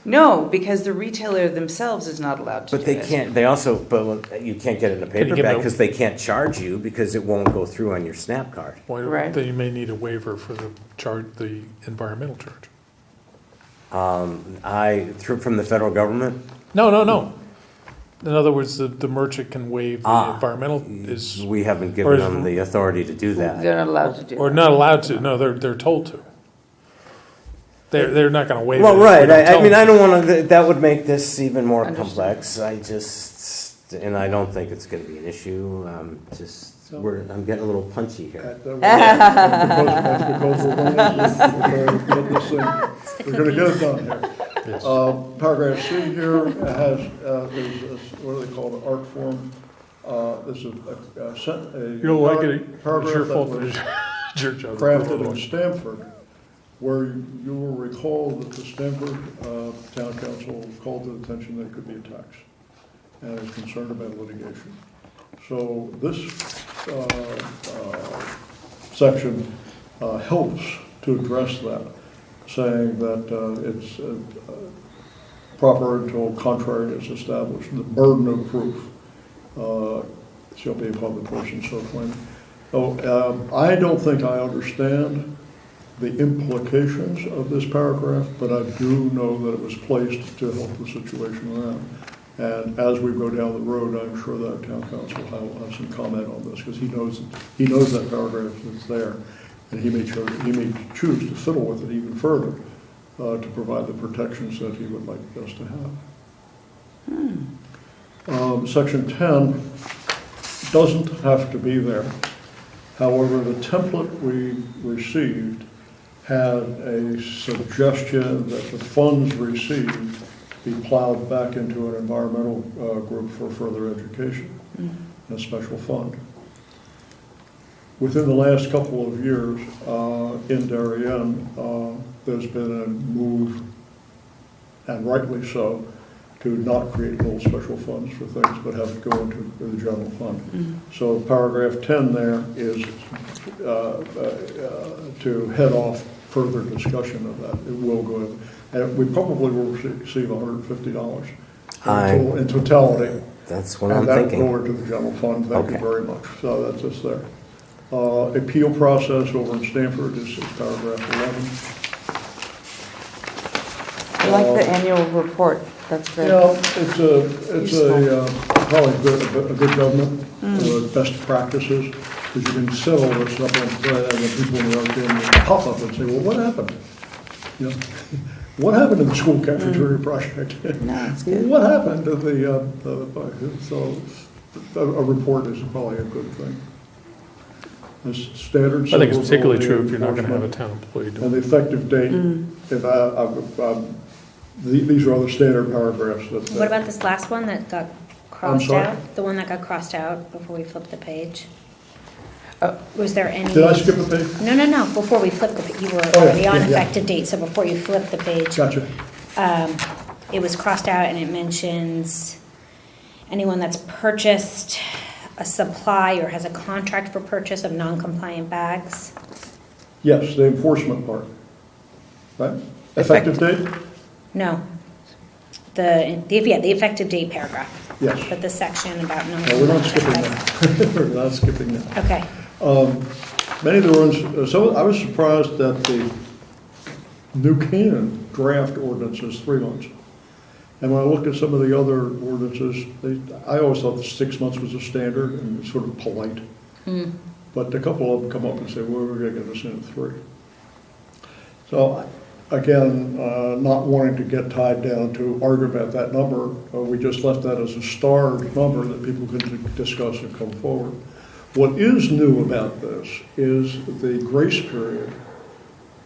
No, because the retailer themselves is not allowed to But do they it. can't, but you can't get it in a you paper give bag them- because they can't charge you because it won't go through on your SNAP card. Right. Then you may need a waiver for the environmental charge. From the federal government? No. In other words, the merchant can waive the environmental is, We haven't Or given is- them the authority to do that. They're not allowed to do or it. not allowed to, no, they're told to. They're not gonna waive it. Well, if we right, don't I tell mean, them I to. don't want to, that would make this even more Understood. complex. And I don't think it's going to be an issue. I'm getting a little punchy here. Because we're going to get this thing, we're going to get it done here. Yes. Paragraph C here has, is, what do they call it, art form? This is a You'll like it. It's paragraph your that fault was that it's your job. crafted in Stamford, where you will recall that the Stamford Town Council called to attention that it could be a tax, and is concerned about litigation. So this section helps to address that, saying that it's proper until contrary is established. The burden of proof shall be upon the person so claiming. So I don't think I understand the implications of this paragraph, but I do know that it was placed to help the situation around. And as we go down the road, I'm sure that town council will have some comment on this, because he knows that paragraph is there, and he may choose to fiddle with it even further to provide the protections that he would like us to have. Section 10 doesn't have to be there. However, the template we received had a suggestion that the funds received be plowed back into an environmental group for further education, a special fund. Within the last couple of years in Darien, there's been a move, and rightly so, to not create little special funds for things, but have it go into the general fund. So paragraph 10 there is to head off further discussion of that. It will go in. And we probably will receive $150 in totality. That's what I'm thinking. And that will go into the general fund. Thank you Okay. very much. So that's just there. Appeal process over in Stamford is paragraph 11. I like the annual report. That's good. Yeah, it's probably a good government, best practices, because you can settle this up and the people in the RTM pop up and say, well, what happened? You know, what happened to the school cafeteria project? No, it's good. What happened to so a report is probably a good thing. The standard. I think it's particularly true if you're not going to have a enforcement town employee do and the it. effective date. These are all the standard paragraphs that. What about this last one that got crossed sorry? out? The one that got crossed out before we flipped the page? Was there any? Did I skip a page? No. Before we flipped you were yeah, already on yeah. effective date, so before you flipped the page. Gotcha. It was crossed out and it mentions anyone that's purchased a supply or has a contract for purchase of non-compliant bags. Yes, the enforcement part. Right? Effective date? No. The effective date paragraph. Yes. But the section about No, we're not non-compliant skipping bags. that. We're not skipping that. Okay. Many of the ones, I was surprised that the New Canaan draft ordinance is 3 months. And when I looked at some of the other ordinances, I always thought 6 months was a standard and sort of polite. But a couple of them come up and say, well, we're going to get this in at 3. So again, not wanting to get tied down to argue about that number, we just left that as a starred number that people can discuss and come forward. What is new about this is the grace period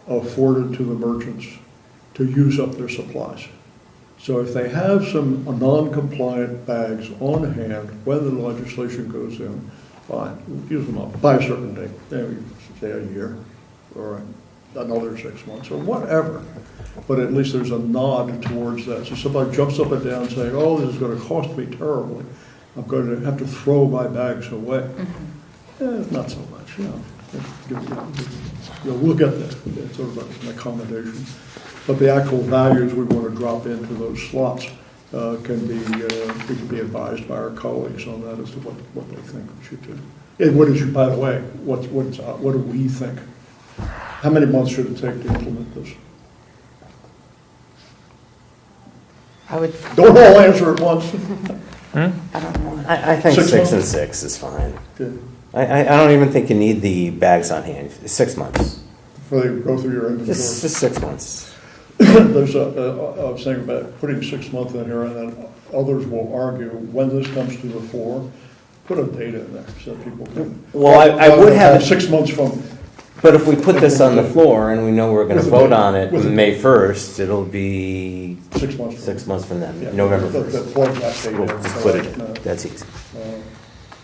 afforded to the merchants to use up their supplies. So if they have some non-compliant bags on hand when the legislation goes in, fine, use them up by a certain date, maybe say a year or another 6 months or whatever. But at least there's a nod towards that. So somebody jumps up and down saying, oh, this is going to cost me terribly. I'm going to have to throw my bags away. Not so much, we'll get there. It's sort of an accommodation. But the actual values we want to drop into those slots can be advised by our colleagues on that as to what they think we should do. And what is, by the way, what do we think? How many months should it take to implement this? Don't all answer at once. I don't know. I think 6 6 and months? 6 is fine. Okay. I don't even think you need the bags on hand. 6 months. Before they go through your inventory. Just 6 months. There's a thing about putting 6 months in here, and then others will argue when this comes to the fore, put a date in there so people can. Well, I would have 6 months from But if we put this on the floor and we know we're gonna With a vote date. on it With a May 1st, it'll be 6 months. 6 months from then, Yeah. November That 1st. plug that date We'll in. just put it No. in, that's easy.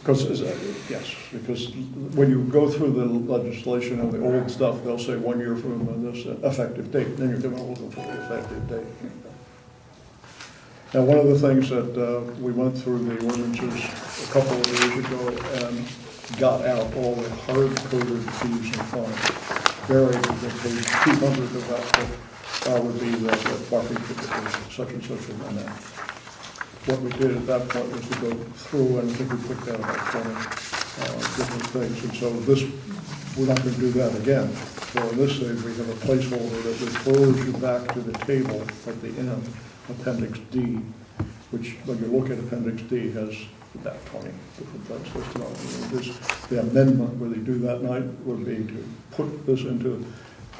Because, yes, because when you go through the legislation of the old stuff, they'll say 1 year from this effective date, then you're going to look for the effective date. Now, one of the things that we went through the ordinances a couple of years ago and got out all the hard-coded fees and fines. Buried at page 200 of that book would be the parking ticket was such and such an amount. What we did at that point was to go through, and I think we picked out about 20 different things. And so this, we're not going to do that again. So in this stage, we have a placeholder that refers you back to the table at the end, Appendix D, which, when you look at Appendix D, has about 20 different things listed on it. And the amendment, whether you do that night, would be to put this into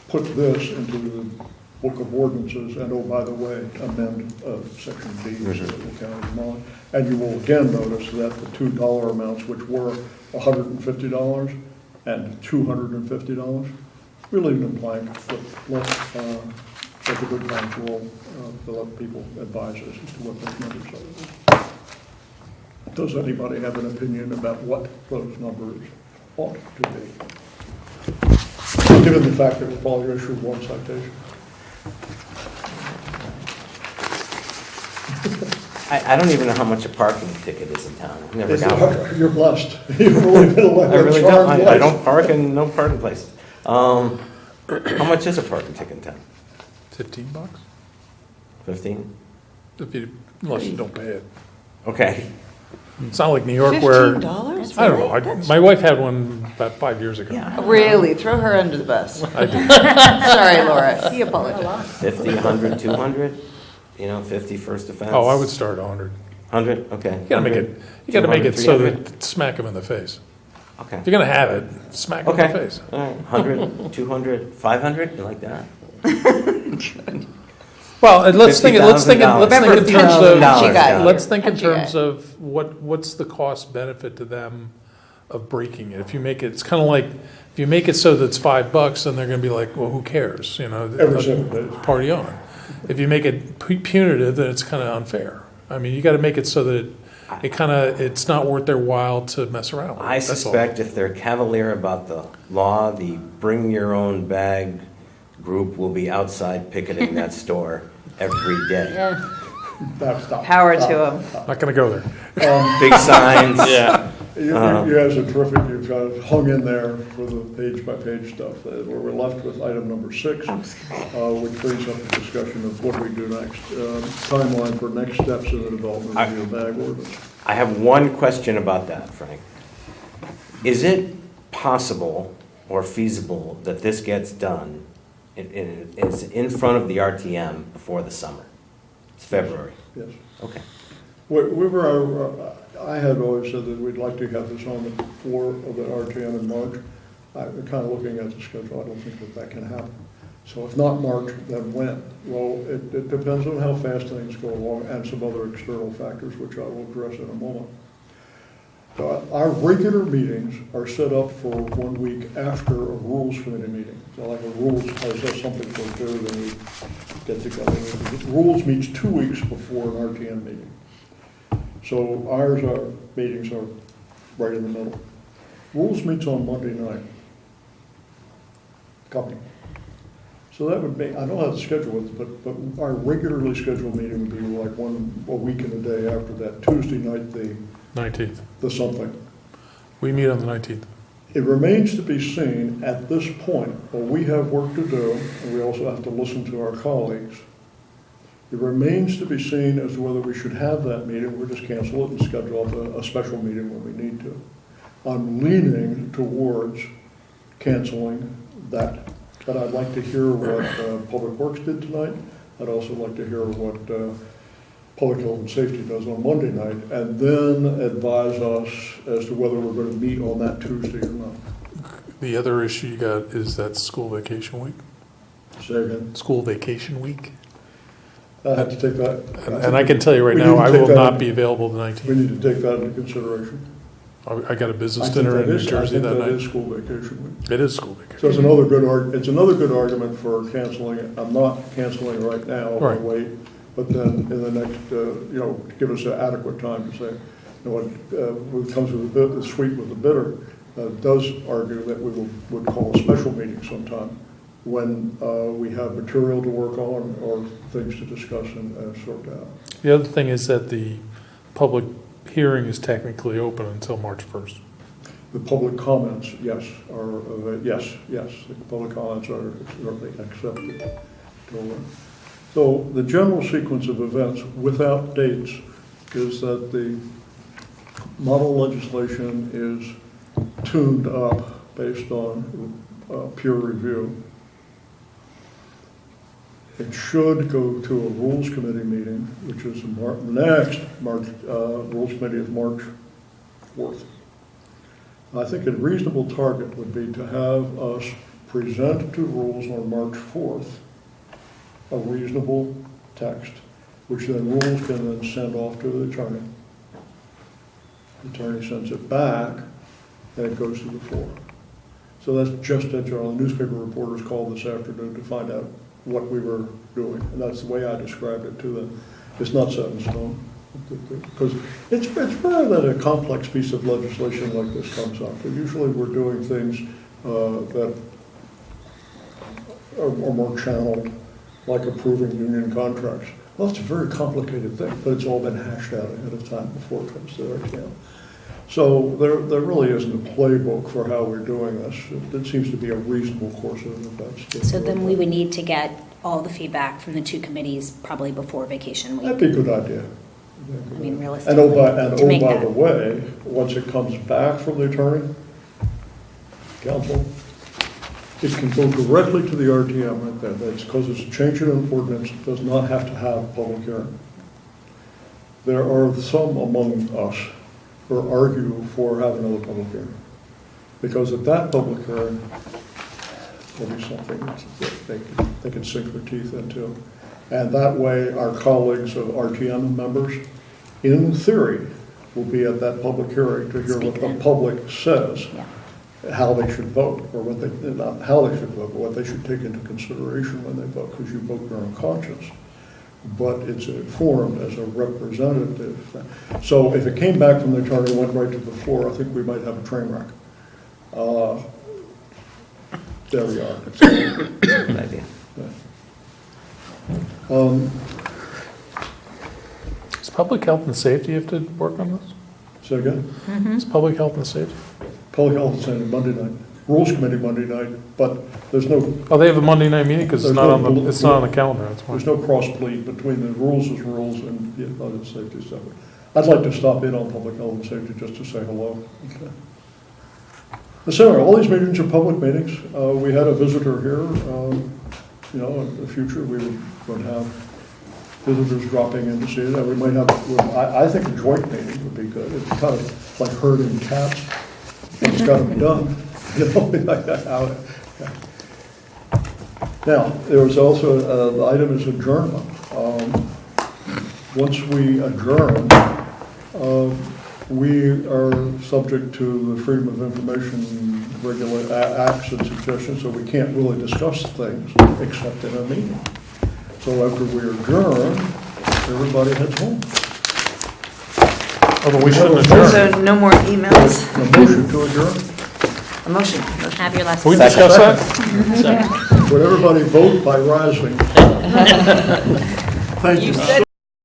the Book of Ordinances, and oh, by the way, amend Section D, so it will count as mileage. And you will again notice that the $2 amounts, which were $150 and $250, we leave them blank, but let the good times roll, to let people advise us as to what those numbers are. Does anybody have an opinion about what those numbers ought to be? Given the fact that we're probably going to issue one citation. I don't even know how much a parking ticket is in town. I've never got one. You're blessed. You've really been I really don't. charmed I life. don't park in no parking places. How much is a parking ticket in town? $15? 15? Unless you don't pay it. Okay. It's not like New York where, $15? I don't know, my wife had one about 5 years ago. Really? Throw her under the bus. I did. Sorry, Laura. He apologized. 50, 100, 200? 50 first offense? Oh, I would start 100. 100? Okay. You gotta make it so that smack them in the face. Okay. If you're gonna have it, smack them in Okay. the face. All right. 100, 200, 500? You like that? Well, let's think in terms $50,000. of, let's think in Punchy guy. terms of what's the cost benefit to them of breaking it. If you make it, it's kind of like, if you make it so that it's $5, then they're gonna be like, well, who cares, Every 7 days. party on. If you make it punitive, then it's kind of unfair. I mean, you gotta make it so that it's not worth their while to mess around with. I That's all. suspect if they're cavalier about the law, the bring your own bag group will be outside picketing that store every day. Yeah. Stop. Power to him. Not gonna go there. Big signs. Yeah. You guys are terrific. You've got it hung in there for the page-by-page stuff. We're left with item number 6, which brings up the discussion of what do we do next. Timeline for next steps in the development of your bag ordinance. I have one question about that, Frank. Is it possible or feasible that this gets done is in front of the RTM before the summer? It's February. Yes. Okay. I had always said that we'd like to have this on the floor of the RTM in March. I'm kind of looking at the schedule. I don't think that can happen. So if not March, then when? Well, it depends on how fast things go along and some other external factors, which I will address in a moment. Our regular meetings are set up for 1 week after a rules committee meeting. So like a rules, is that something to do, then we get together. Rules meets 2 weeks before an RTM meeting. So our meetings are right in the middle. Rules meets on Monday night. Coming. So that would be, I don't know how to schedule it, but our regularly scheduled meeting would be like a week and a day after that, Tuesday night, the 19th. something. We meet on the 19th. It remains to be seen at this point, but we have work to do, and we also have to listen to our colleagues. It remains to be seen as to whether we should have that meeting, or just cancel it and schedule a special meeting when we need to. I'm leaning towards canceling that, but I'd like to hear what Public Works did tonight. I'd also like to hear what Public Health and Safety does on Monday night, and then advise us as to whether we're going to meet on that Tuesday or not. The other issue you got is that school vacation week. Say again. School vacation week. I have to take that. And I can tell you right We now, need to I take will that not in- be available the We 19th. need to take that into consideration. I got a I business think dinner in New I Jersey think that that is night. school vacation week. It is school vacation. So it's another good argument for canceling it. I'm not canceling right now, I'll Right. wait. But then in the next, to give us adequate time to say, what comes with the sweet with the bitter, does argue that we would call a special meeting sometime when we have material to work on or things to discuss and sort out. The other thing is that the public hearing is technically open until March 1st. The public comments, yes, yes, the public comments are certainly accepted. So the general sequence of events without dates is that the model legislation is tuned up based on peer review. It should go to a Rules Committee meeting, which is next Rules Committee is March 4th. I think a reasonable target would be to have us present to Rules on March 4th a reasonable text, which then Rules can then send off to the attorney. The attorney sends it back, and it goes to the floor. So that's just that the newspaper reporters called this afternoon to find out what we were doing, and that's the way I described it to them. It's not set in stone, because it's rare that a complex piece of legislation like this comes up. But usually we're doing things that are more channeled, like approving union contracts. Well, it's a very complicated thing, but it's all been hashed out ahead of time before it comes to RTM. So there really isn't a playbook for how we're doing this. It seems to be a reasonable course of events. So then we would need to get all the feedback from the two committees probably before vacation That'd week. be a good idea. I mean, And realistically, oh, to make by that. the way, once it comes back from the attorney, counsel, it can go directly to the RTM right there. That's because it's a change in an ordinance, it does not have to have a public hearing. There are some among us who argue for having another public hearing. Because at that public hearing, there'll be something that they can sink their teeth into. And that way, our colleagues of RTM members, in theory, will be at that public hearing to hear what Speak the then. public says, Yeah. how they should vote, or what they, not how they should vote, but what they should take into consideration when they vote, because you vote your own conscience. But it's informed as a representative. So if it came back from the attorney and went right to the floor, I think we might have a train wreck. There we are. Good idea. Does public health and safety have to work on this? Say again? Is public health and safety? Public Health is on Monday night. Rules Committee Monday night, but there's no Oh, they have a Monday night meeting because it's There's not no on the, bl- it's not on the calendar, that's why. there's no cross bleed between the rules is rules and the other safety stuff. I'd like to stop in on Public Health and Safety just to say hello. Okay. So all these meetings are public meetings. We had a visitor here. In the future we would have visitors dropping in to see it. We might have. I think a joint meeting would be good. It's kind of like herding cats. It's got to be done. Now, there was also, the item is adjournment. Once we adjourn, we are subject to the Freedom of Information acts and suggestions, so we can't really discuss things except in a meeting. So after we adjourn, everybody heads home. Although we shouldn't Sure. adjourn. So no more emails? A motion to adjourn? A motion. Have your last. Can we discuss that? Second. Would everybody vote by rising? Thank you.